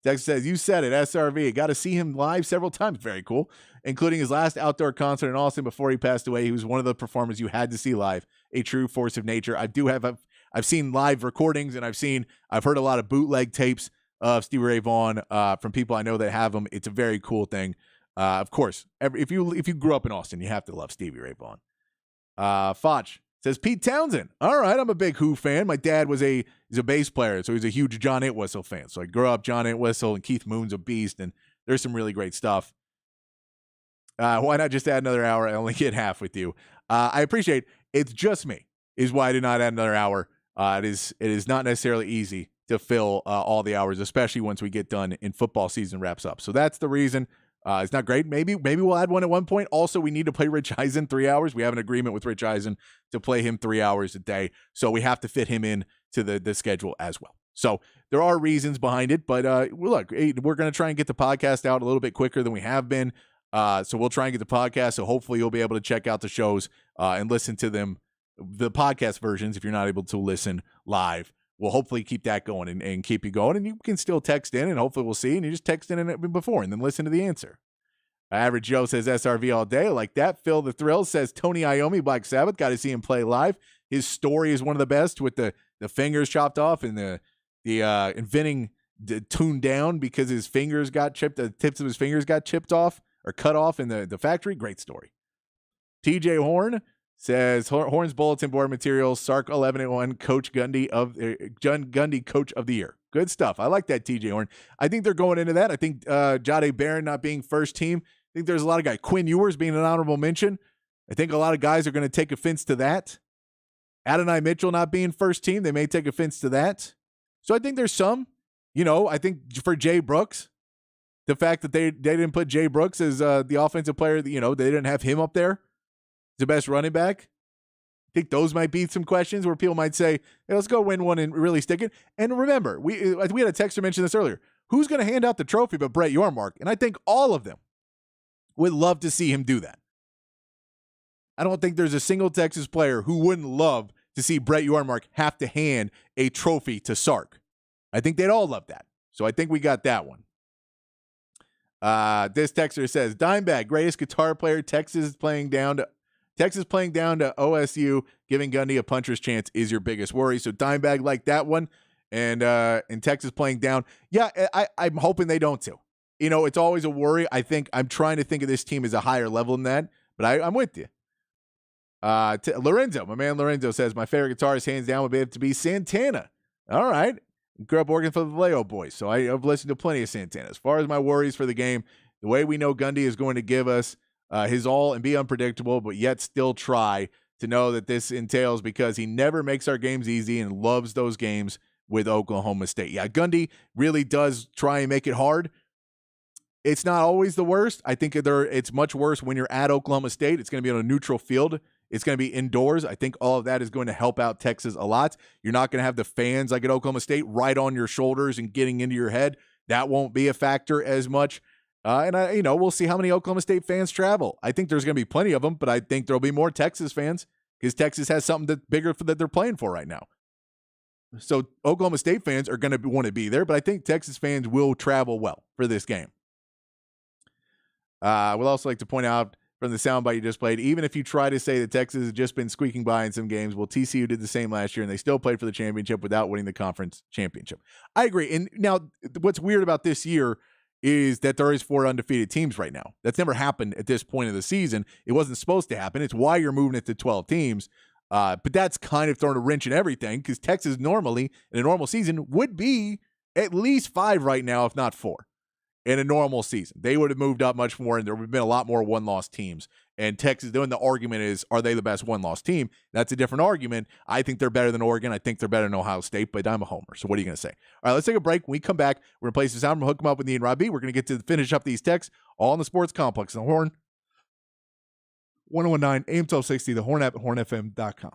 Texas says, you said it, SRV. Got to see him live several times. Very cool. Including his last outdoor concert in Austin before he passed away. He was one of the performers you had to see live. A true force of nature. I've seen live recordings, and I've heard a lot of bootleg tapes of Stevie Ray Vaughan from people I know that have them. It's a very cool thing. Of course, if you grew up in Austin, you have to love Stevie Ray Vaughan. Foch says, Pete Townsend. All right, I'm a big Who fan. My dad he's a bass player, so he's a huge John Entwistle fan. So I grew up John Entwistle, and Keith Moon's a beast, and there's some really great stuff. Why not just add another hour? I only get half with you. I appreciate it's just me is why I did not add another hour. It is not necessarily easy to fill all the hours, especially once we get done and football season wraps up. So that's the reason. It's not great. Maybe we'll add one at one point. Also, we need to play Rich Eisen 3 hours. We have an agreement with Rich Eisen to play him 3 hours a day. So we have to fit him in to the schedule as well. So there are reasons behind it. But look, we're going to try and get the podcast out a little bit quicker than we have been. So we'll try and get the podcast. So hopefully you'll be able to check out the shows and listen to them, the podcast versions, if you're not able to listen live. We'll hopefully keep that going and keep you going. And you can still text in, and hopefully we'll see. And you just text in before and then listen to the answer. Average Joe says SRV all day. I like that. Phil the Thrill says Tony Iommi, Black Sabbath. Got to see him play live. His story is one of the best, with the fingers chopped off and the inventing the tuned down because his fingers got chipped. The tips of his fingers got chipped off or cut off in the factory. Great story. TJ Horn says Horn's bulletin board materials, Sark 11-1, Coach Gundy Gundy Coach of the Year. Good stuff. I like that, TJ Horn. I think they're going into that. I think Jahdae Barron not being first team. I think there's a lot of guys. Quinn Ewers being an honorable mention. I think a lot of guys are going to take offense to that. Adonai Mitchell not being first team, they may take offense to that. So I think there's some. I think for Jay Brooks, the fact that they didn't put Jay Brooks as the offensive player, they didn't have him up there, the best running back. I think those might be some questions where people might say, hey, let's go win one and really stick it. And remember, we had a texter mention this earlier. Who's going to hand out the trophy but Brett Yormark? And I think all of them would love to see him do that. I don't think there's a single Texas player who wouldn't love to see Brett Yormark have to hand a trophy to Sark. I think they'd all love that. So I think we got that one. This texter says, Dimebag, greatest guitar player. Texas playing down to OSU, giving Gundy a puncher's chance is your biggest worry. So Dimebag like that one, and Texas playing down. Yeah, I'm hoping they don't too. It's always a worry. I'm trying to think of this team as a higher level than that, but I'm with you. Lorenzo, my man Lorenzo says, my favorite guitarist hands down would have to be Santana. All right. Grew up working for the Vallejo boys, so I've listened to plenty of Santana. As far as my worries for the game, the way we know Gundy is going to give us his all and be unpredictable, but yet still try to know that this entails, because he never makes our games easy and loves those games with Oklahoma State. Yeah, Gundy really does try and make it hard. It's not always the worst. I think it's much worse when you're at Oklahoma State. It's going to be on a neutral field It's going to be indoors. I think all of that is going to help out Texas a lot. You're not going to have the fans like at Oklahoma State right on your shoulders and getting into your head. That won't be a factor as much. We'll see how many Oklahoma State fans travel. I think there's going to be plenty of them, but I think there'll be more Texas fans because Texas has something that bigger that they're playing for right now. So Oklahoma State fans are going to want to be there, but I think Texas fans will travel well for this game. We'll also like to point out from the soundbite you just played, even if you try to say that Texas has just been squeaking by in some games, well, TCU did the same last year, and they still played for the championship without winning the conference championship. I agree. And now what's weird about this year is that there is 4 undefeated teams right now. That's never happened at this point of the season. It wasn't supposed to happen. It's why you're moving it to 12 teams. But that's kind of throwing a wrench in everything because Texas normally, in a normal season, would be at least 5 right now, if not 4, in a normal season. They would have moved up much more, and there would have been a lot more one-loss teams. And Texas, doing the argument is, are they the best one-loss team? That's a different argument. I think they're better than Oregon. I think they're better than Ohio State, but I'm a homer. So what are you going to say? All right, let's take a break. When we come back, we're going to play some sound. We're going to hook them up with Ian Rob B. We're going to get to finish up these texts all in the Sports Complex. The Horn, 1019 AM 1260, the Horn app at hornfm.com.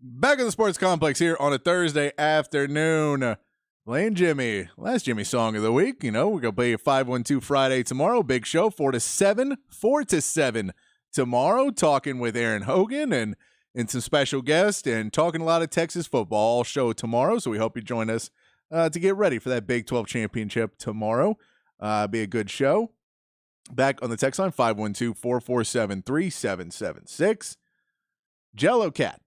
Back in the sports complex here on a Thursday afternoon. Playing Jimmy. Last Jimmy song of the week. You know, we're going to play a 512 Friday tomorrow. Big show, 4 to 7 tomorrow. Talking with Aaron Hogan and some special guests and talking a lot of Texas football all show tomorrow. So we hope you join us to get ready for that Big 12 championship tomorrow. Be a good show. Back on the text line, 512-447-3776. Jello Cat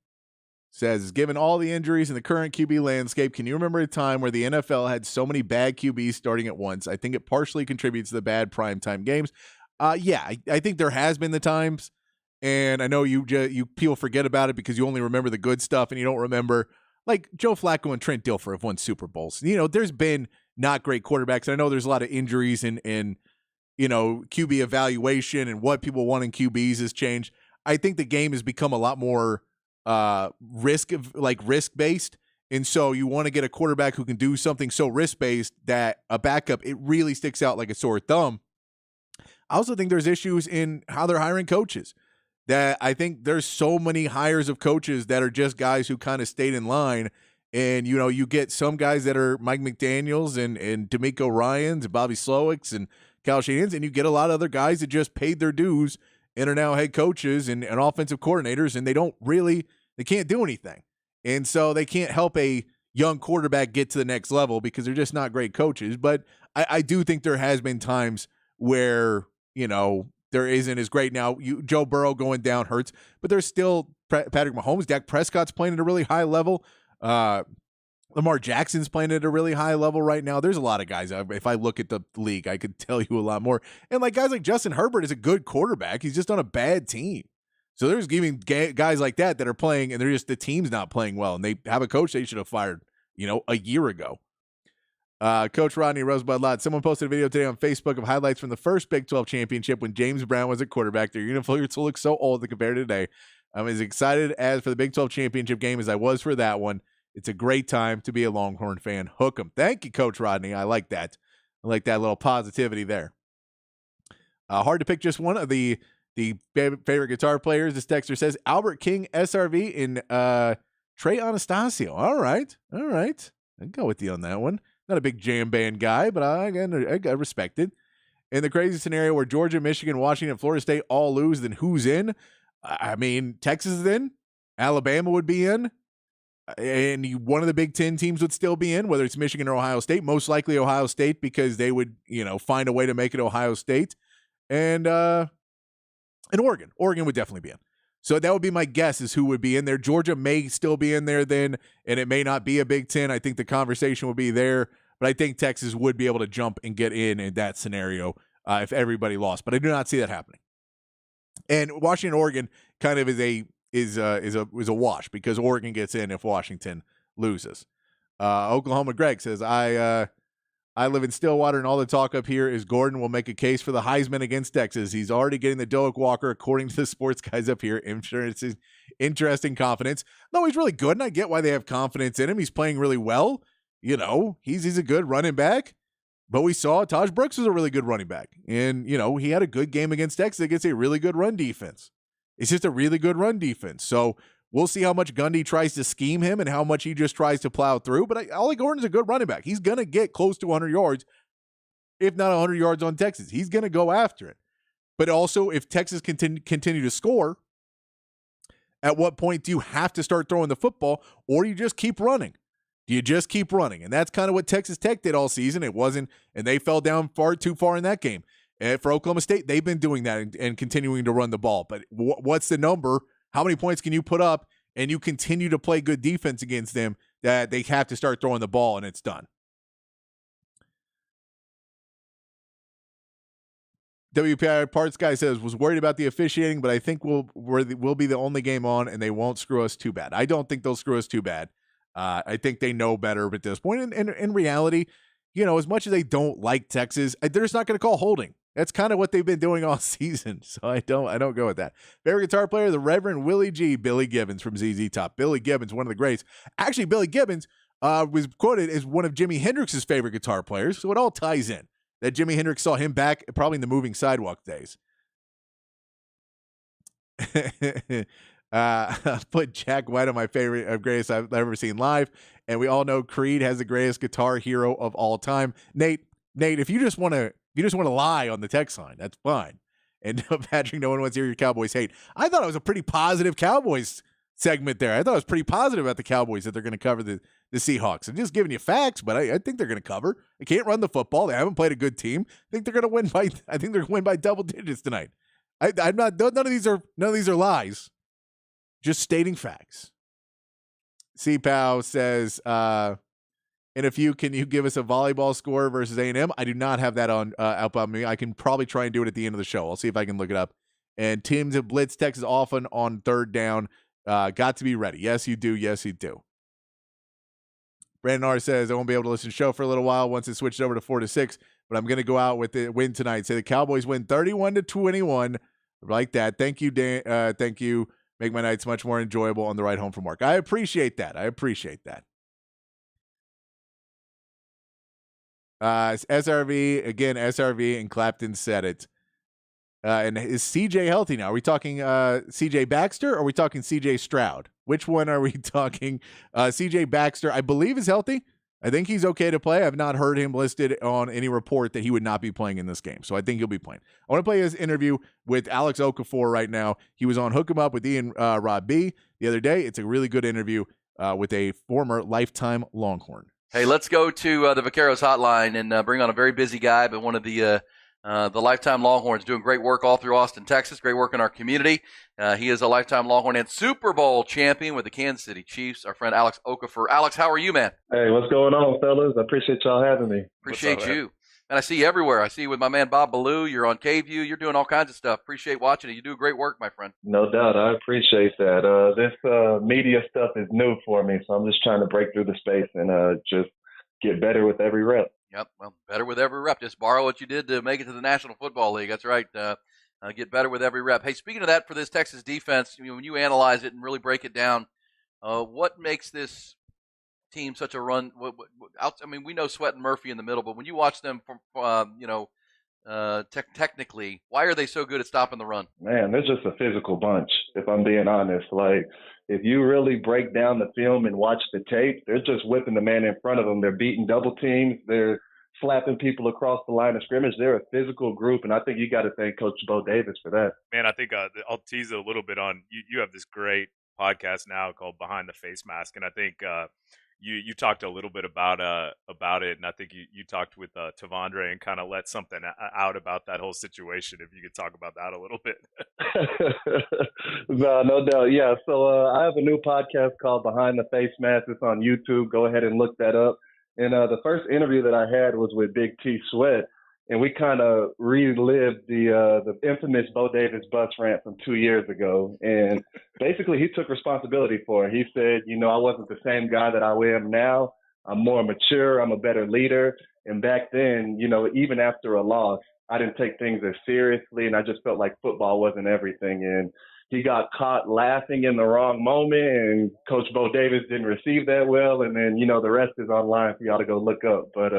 says, given all the injuries in the current QB landscape, can you remember a time where the NFL had so many bad QBs starting at once? I think it partially contributes to the bad primetime games. Yeah, I think there has been the times, and I know you people forget about it because you only remember the good stuff and you don't remember, like, Joe Flacco and Trent Dilfer have won Super Bowls. You know, there's been not great quarterbacks. And I know there's a lot of injuries and you know, QB evaluation and what people want in QBs has changed. I think the game has become a lot more risk-based. And so you want to get a quarterback who can do something so risk-based that a backup, it really sticks out like a sore thumb. I also think there's issues in how they're hiring coaches. That I think there's so many hires of coaches that are just guys who kind of stayed in line. And, you know, you get some guys that are Mike McDaniels and DeMeco Ryans and Bobby Slowicks and Kyle Shanahan's, and you get a lot of other guys that just paid their dues and are now head coaches and offensive coordinators, and they can't do anything. And so they can't help a young quarterback get to the next level because they're just not great coaches. But I do think there has been times where, you know, there isn't as great now. Joe Burrow going down hurts, but there's still Patrick Mahomes. Dak Prescott's playing at a really high level. Lamar Jackson's playing at a really high level right now. There's a lot of guys. If I look at the league, I could tell you a lot more. And like guys like Justin Herbert is a good quarterback. He's just on a bad team. So there's giving guys like that are playing, and they're just the team's not playing well, and they have a coach they should have fired, you know, a year ago. Coach Rodney Rosebud Lott. Someone posted a video today on Facebook of highlights from the first Big 12 championship when James Brown was at quarterback. Their uniforms will look so old to compare to today. I'm as excited as for the Big 12 championship game as I was for that one. It's a great time to be a Longhorn fan. Hook 'em. Thank you, Coach Rodney. I like that. I like that little positivity there. Hard to pick just one of the favorite guitar players. This texter says Albert King, SRV, and Trey Anastasio. All right. I'd go with you on that one. Not a big jam band guy, but I respect it. In the crazy scenario where Georgia, Michigan, Washington, Florida State all lose, then who's in? I mean, Texas is in. Alabama would be in. And one of the Big Ten teams would still be in, whether it's Michigan or Ohio State. Most likely Ohio State because they would, you know, find a way to make it Ohio State. And Oregon. Oregon would definitely be in. So that would be my guess is who would be in there. Georgia may still be in there then, and it may not be a Big Ten. I think the conversation would be there, but I think Texas would be able to jump and get in that scenario if everybody lost. But I do not see that happening. And Washington, Oregon kind of is a wash because Oregon gets in if Washington loses. Oklahoma Greg says, I live in Stillwater, and all the talk up here is Gordon will make a case for the Heisman against Texas. He's already getting the Doak Walker, according to the sports guys up here. Interesting confidence. No, he's really good, and I get why they have confidence in him. He's playing really well. You know, he's a good running back. But we saw Taj Brooks was a really good running back. And, you know, he had a good game against Texas against a really good run defense. It's just a really good run defense. So we'll see how much Gundy tries to scheme him and how much he just tries to plow through. But Ollie Gordon's a good running back. He's going to get close to 100 yards, if not 100 yards on Texas. He's going to go after it. But also, if Texas continue to score, at what point do you have to start throwing the football, or you just keep running? Do you just keep running? And that's kind of what Texas Tech did all season. It wasn't, and they fell down too far in that game. And for Oklahoma State, they've been doing that and continuing to run the ball. But what's the number? How many points can you put up and you continue to play good defense against them that they have to start throwing the ball and it's done? WPI Parts Guy says, was worried about the officiating, but I think we'll be the only game on and they won't screw us too bad. I don't think they'll screw us too bad. I think they know better at this point. And in reality, you know, as much as they don't like Texas, they're just not going to call holding. That's kind of what they've been doing all season. So I don't go with that. Favorite guitar player, the Reverend Willie G. Billy Gibbons from ZZ Top. Billy Gibbons, one of the greats. Actually, Billy Gibbons was quoted as one of Jimi Hendrix's favorite guitar players. So it all ties in. That Jimi Hendrix saw him back probably in the Moving Sidewalk days. Put Jack White on my favorite greatest I've ever seen live, and we all know Creed has the greatest guitar hero of all time. Nate, if you just want to lie on the text line, that's fine. And Patrick, no one wants to hear your Cowboys hate. I thought it was a pretty positive Cowboys segment there. I thought it was pretty positive about the Cowboys that they're going to cover the Seahawks. I'm just giving you facts, but I think they're going to cover. They can't run the football. They haven't played a good team. I think they're going to win by double digits tonight. I'm not. None of these are lies. Just stating facts. CPOW says, and if you can you give us a volleyball score versus A&M? I do not have that on up on me. I can probably try and do it at the end of the show. I'll see if I can look it up. And teams have blitzed Texas often on third down. Got to be ready. Yes, you do. Yes, you do. Brandon R says, I won't be able to listen to the show for a little while once it switched over to 4-6, but I'm going to go out with the win tonight. Say the Cowboys win 31-21. Like that. Thank you, Dan. Thank you. Make my nights much more enjoyable on the ride home from work. I appreciate that. SRV, again, SRV, and Clapton said it. And is CJ healthy now? Are we talking CJ Baxter or are we talking CJ Stroud? Which one are we talking? CJ Baxter, I believe, is healthy. I think he's okay to play. I've not heard him listed on any report that he would not be playing in this game. So I think he'll be playing. I want to play his interview with Alex Okafor right now. He was on Hook 'em Up with Ian Rob B the other day. It's a really good interview with a former lifetime Longhorn. Hey, let's go to the Vaqueros hotline and bring on a very busy guy, but one of the lifetime Longhorns doing great work all through Austin, Texas. Great work in our community. He is a lifetime Longhorn and Super Bowl champion with the Kansas City Chiefs. Our friend Alex Okafor. Alex, how are you, man? Hey, what's going on, fellas? I appreciate y'all having me. Appreciate you. And I see you everywhere. I see you with my man Bob Ballou. You're on K-View. You're doing all kinds of stuff. Appreciate watching it. You do great work, my friend. No doubt. I appreciate that. This media stuff is new for me, so I'm just trying to break through the space and just get better with every rep. Yep. Well, better with every rep. Just borrow what you did to make it to the National Football League. That's right. Get better with every rep. Hey, speaking of that, for this Texas defense, when you analyze it and really break it down, what makes this team such a run? We know Sweat and Murphy in the middle, but when you watch them technically, why are they so good at stopping the run? Man, they're just a physical bunch, if I'm being honest. Like, if you really break down the film and watch the tape, they're just whipping the man in front of them. They're beating double teams. They're slapping people across the line of scrimmage. They're a physical group, and I think you got to thank Coach Bo Davis for that. Man, I think I'll tease it a little bit on you have this great podcast now called Behind the Face Mask, and I think you talked a little bit about it, and I think you talked with Tavondre and kind of let something out about that whole situation. If you could talk about that a little bit. No doubt. Yeah. So I have a new podcast called Behind the Face Mask. It's on YouTube. Go ahead and look that up. And the first interview that I had was with Big T Sweat, and we kind of relived the infamous Bo Davis bus rant from 2 years ago. And basically, he took responsibility for it. He said, I wasn't the same guy that I am now. I'm more mature. I'm a better leader. And back then, even after a loss, I didn't take things as seriously, and I just felt like football wasn't everything. And he got caught laughing in the wrong moment, and Coach Bo Davis didn't receive that well. And then, the rest is online for y'all to go look up. But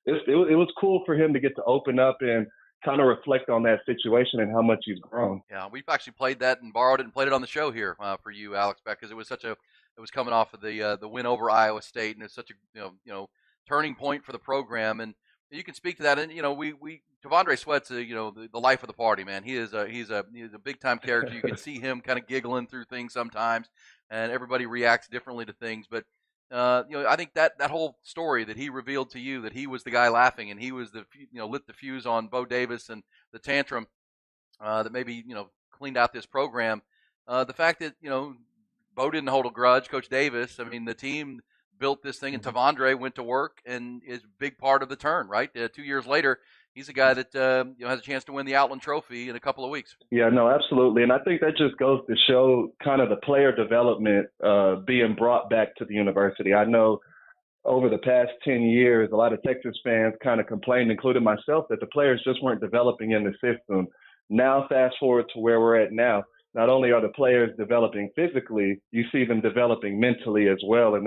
it was cool for him to get to open up and kind of reflect on that situation and how much he's grown. Yeah, we've actually played that and borrowed it and played it on the show here for you, Alex, because it was coming off of the win over Iowa State, and it's such a turning point for the program. And you can speak to that. And Tavondre Sweat's the life of the party, man. He's a big time character. You can see him kind of giggling through things sometimes, and everybody reacts differently to things. But I think that whole story that he revealed to you, that he was the guy laughing and he was lit the fuse on Bo Davis and the tantrum that maybe cleaned out this program. The fact that Bo didn't hold a grudge, Coach Davis. I mean, the team built this thing, and Tavondre went to work and is a big part of the turn. Right, 2 years later, he's a guy that has a chance to win the Outland Trophy in a couple of weeks. Yeah, no, absolutely. And I think that just goes to show kind of the player development being brought back to the university. I know over the past 10 years, a lot of Texas fans kind of complained, including myself, that the players just weren't developing in the system. Now, fast forward to where we're at now. Not only are the players developing physically, you see them developing mentally as well. And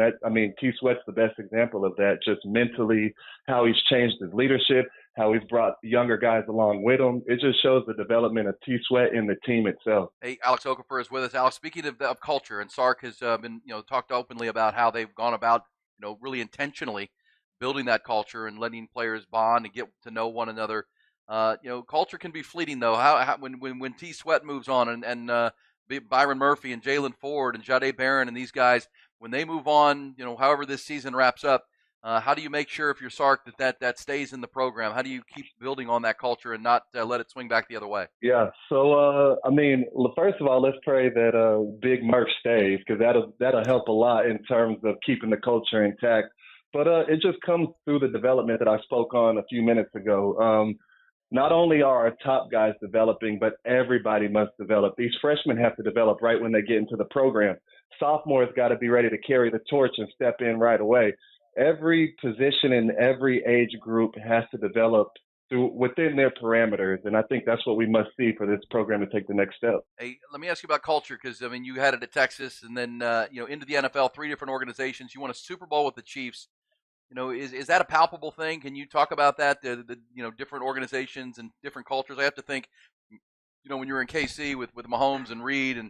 T Sweat's the best example of that, just mentally, how he's changed his leadership, how he's brought younger guys along with him. It just shows the development of T Sweat and the team itself. Hey, Alex Okafor is with us. Alex, speaking of culture, and Sark has been talked openly about how they've gone about really intentionally building that culture and letting players bond and get to know one another. Culture can be fleeting though. How when T Sweat moves on and Byron Murphy and Jalen Ford and Jahdae Barron and these guys, when they move on, however this season wraps up, how do you make sure, if you're Sark, that stays in the program? How do you keep building on that culture and not let it swing back the other way? Yeah. So, first of all, let's pray that Big Murph stays, because that'll help a lot in terms of keeping the culture intact. But it just comes through the development that I spoke on a few minutes ago. Not only are our top guys developing, but everybody must develop. These freshmen have to develop right when they get into the program. Sophomores got to be ready to carry the torch and step in right away. Every position in every age group has to develop within their parameters, and I think that's what we must see for this program to take the next step. Hey, let me ask you about culture, because you had it at Texas, and then into the NFL, 3 different organizations. You won a Super Bowl with the Chiefs. Is that a palpable thing? Can you talk about that? The different organizations and different cultures. I have to think, when you're in KC with Mahomes and Reed, and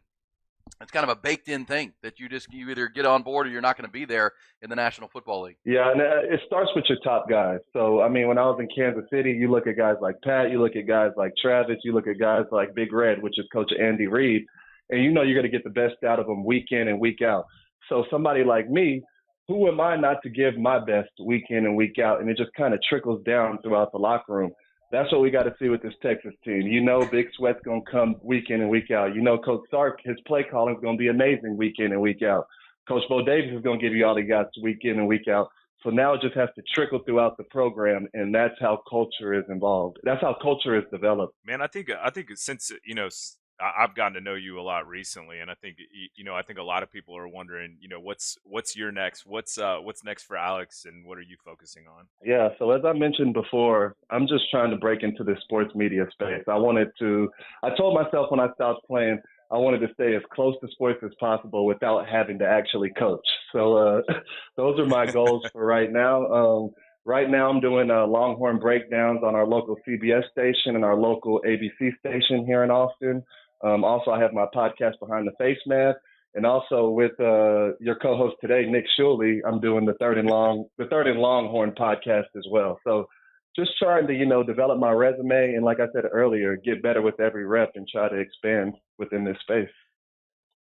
it's kind of a baked-in thing that you either get on board or you're not going to be there in the National Football League. Yeah, and it starts with your top guys. So, when I was in Kansas City, you look at guys like Pat, you look at guys like Travis, you look at guys like Big Red, which is Coach Andy Reid, and you're going to get the best out of them week in and week out. So somebody like me, who am I not to give my best week in and week out? And it just kind of trickles down throughout the locker room. That's what we got to see with this Texas team. Big Sweat's going to come week in and week out. Coach Sark, his play calling is going to be amazing week in and week out. Coach Bo Davis is going to give you all he got week in and week out. So now it just has to trickle throughout the program, and that's how culture is involved. That's how culture is developed. Man, I think since I've gotten to know you a lot recently, and I think I think a lot of people are wondering, what's your next? What's next for Alex, and what are you focusing on? Yeah, so as I mentioned before, I'm just trying to break into the sports media space. I told myself when I stopped playing, I wanted to stay as close to sports as possible without having to actually coach. So those are my goals for right now. Right now, I'm doing Longhorn breakdowns on our local CBS station and our local ABC station here in Austin. Also, I have my podcast Behind the Face Mask, and also with your co-host today, Nick Shuley, I'm doing the Third and Longhorn podcast as well. So just trying to, develop my resume, and like I said earlier, get better with every rep and try to expand within this space.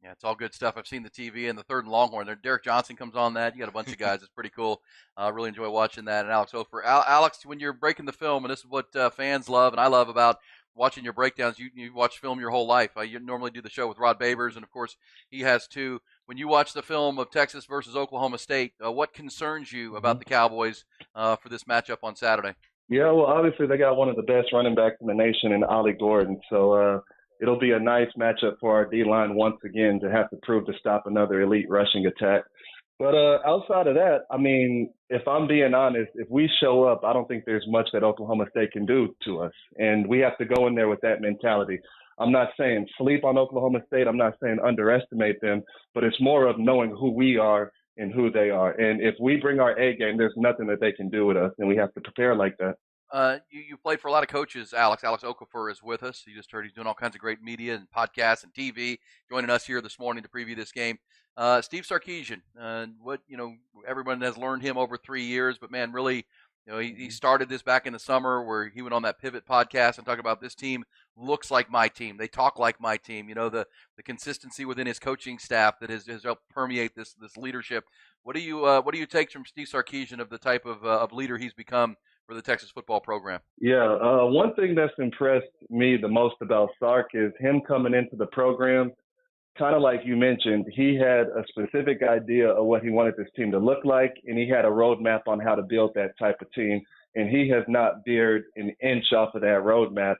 Yeah, it's all good stuff. I've seen the TV and the Third and Longhorn. Derek Johnson comes on that. You got a bunch of guys. It's pretty cool. I really enjoy watching that. And Alex Okafor. Alex, when you're breaking the film, and this is what fans love and I love about watching your breakdowns, you watch film your whole life. You normally do the show with Rod Babers, and, of course, he has too. When you watch the film of Texas versus Oklahoma State, what concerns you about the Cowboys for this matchup on Saturday? Yeah, well, obviously they got one of the best running backs in the nation in Ollie Gordon. So it'll be a nice matchup for our D-line once again to have to prove to stop another elite rushing attack. But outside of that, if I'm being honest, if we show up, I don't think there's much that Oklahoma State can do to us. And we have to go in there with that mentality. I'm not saying sleep on Oklahoma State. I'm not saying underestimate them. But it's more of knowing who we are and who they are. And if we bring our A game, there's nothing that they can do with us. And we have to prepare like that. You played for a lot of coaches, Alex. Alex Okafor is with us. You just heard he's doing all kinds of great media and podcasts and TV, joining us here this morning to preview this game. Steve Sarkisian, everyone has learned him over 3 years, but man, really, he started this back in the summer where he went on that Pivot podcast and talked about this team looks like my team. They talk like my team. The consistency within his coaching staff that has helped permeate this leadership. What do you take from Steve Sarkisian of the type of leader he's become for the Texas football program? Yeah, one thing that's impressed me the most about Sark is him coming into the program. Kind of like you mentioned, he had a specific idea of what he wanted this team to look like, and he had a roadmap on how to build that type of team. And he has not veered an inch off of that roadmap.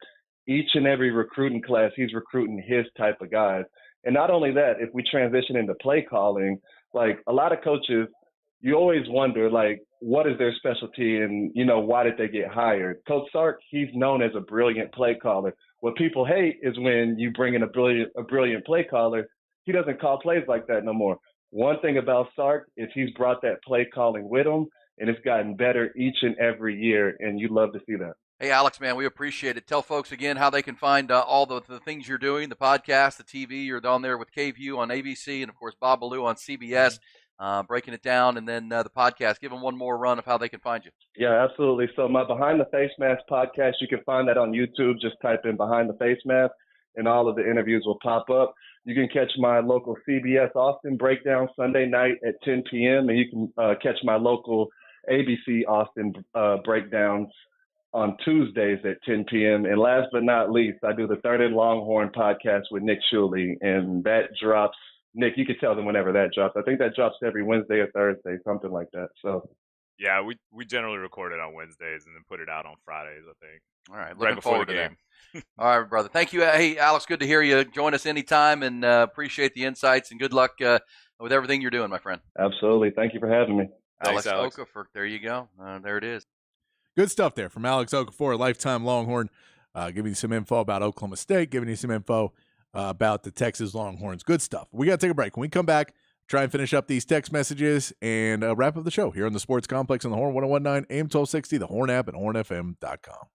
Each and every recruiting class, he's recruiting his type of guys. And not only that, if we transition into play calling, like a lot of coaches, you always wonder, like, what is their specialty and, why did they get hired? Coach Sark, he's known as a brilliant play caller. What people hate is when you bring in a brilliant play caller, he doesn't call plays like that no more. One thing about Sark is he's brought that play calling with him, and it's gotten better each and every year, and you love to see that. Hey, Alex, man, we appreciate it. Tell folks again how they can find all the things you're doing, the podcast, the TV. You're on there with KVU on ABC, and, of course, Bob Ballou on CBS, breaking it down, and then the podcast. Give them one more run of how they can find you. Yeah, absolutely. So my Behind the Face Mask podcast, you can find that on YouTube. Just type in Behind the Face Mask, and all of the interviews will pop up. You can catch my local CBS Austin breakdown Sunday night at 10 p.m., and you can catch my local ABC Austin breakdowns on Tuesdays at 10 p.m. And last but not least, I do the Third and Longhorn podcast with Nick Shuley, and that drops. Nick, you can tell them whenever that drops. I think that drops every Wednesday or Thursday, something like that. So, Yeah, we generally record it on Wednesdays and then put it out on Fridays, I think. All right, Right looking before forward the to game. that. All right, brother. Thank you. Hey, Alex, good to hear you. Join us anytime, and appreciate the insights, and good luck with everything you're doing, my friend. absolutely. Thank you for having me. Thanks, Alex. Okafor. There you go. There it is. Good stuff there from Alex Okafor, a lifetime Longhorn, giving you some info about Oklahoma State, giving you some info about the Texas Longhorns. Good stuff. We got to take a break. When we come back, try and finish up these text messages and wrap up the show here on the Sports Complex on the Horn 1019 AM 1260, the Horn app, and hornfm.com.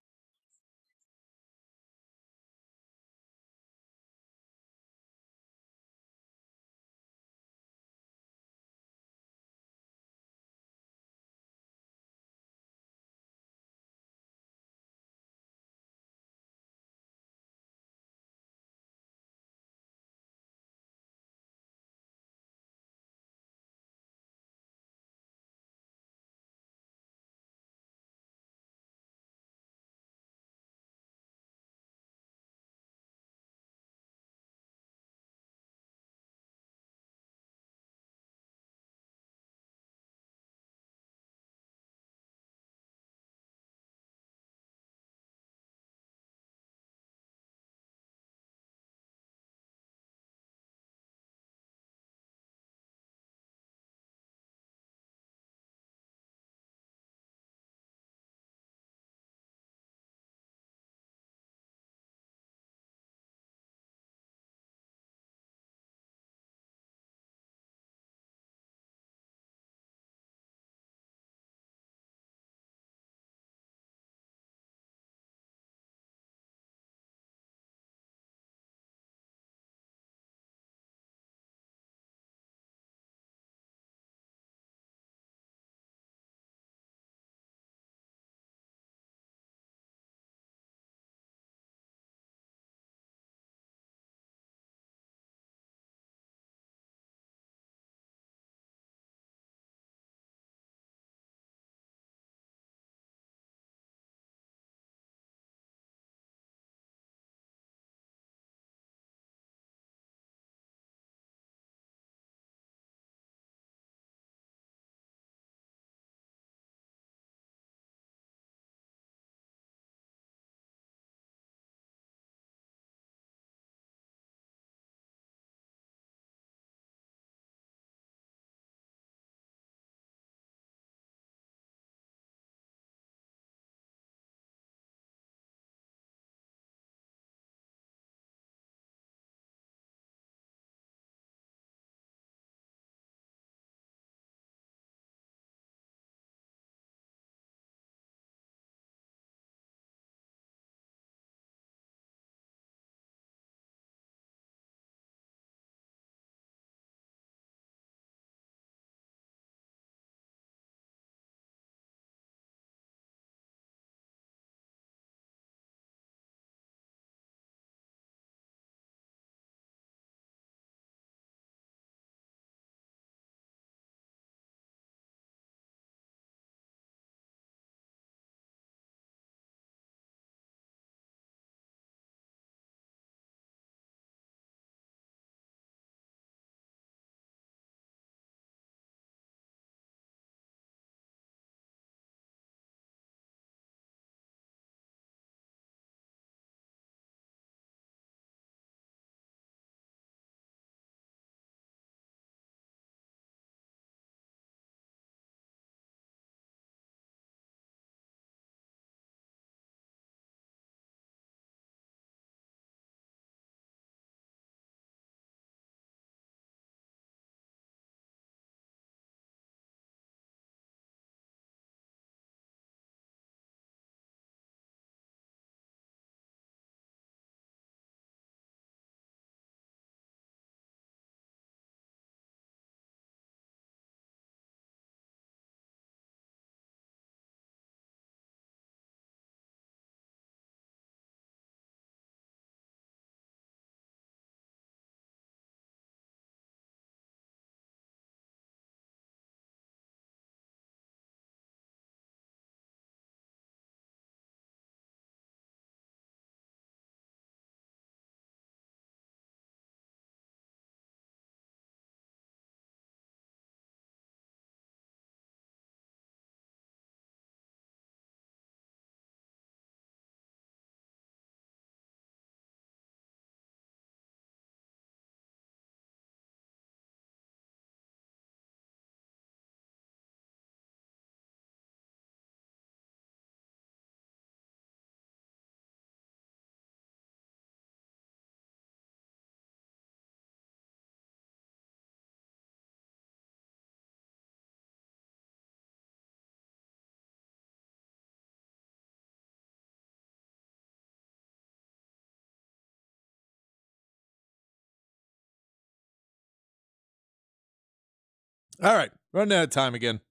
All right, running out of time again.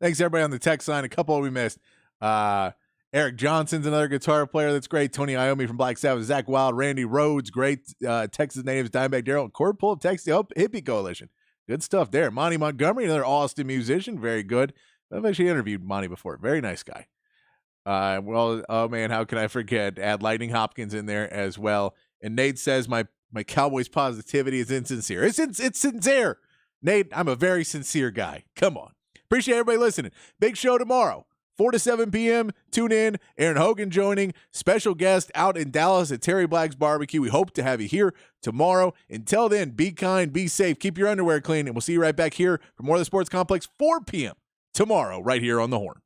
Thanks everybody on the text line. A couple we missed. Eric Johnson's another guitar player that's great. Tony Iommi from Black Sabbath. Zach Wild, Randy Rhodes, great. Texas natives, Dimebag Darrell, and Cord Pull of Texas Hippie Coalition. Good stuff there. Monty Montgomery, another Austin musician, very good. I've actually interviewed Monty before. Very nice guy. Oh man, how can I forget? Add Lightning Hopkins in there as well. And Nate says my Cowboys positivity is insincere. It's sincere. Nate, I'm a very sincere guy. Come on. Appreciate everybody listening. Big show tomorrow, 4 to 7 p.m. Tune in. Aaron Hogan joining. Special guest out in Dallas at Terry Black's Barbecue. We hope to have you here tomorrow. Until then, be kind, be safe, keep your underwear clean, and we'll see you right back here for more of the Sports Complex, 4 p.m. tomorrow, right here on The Horn.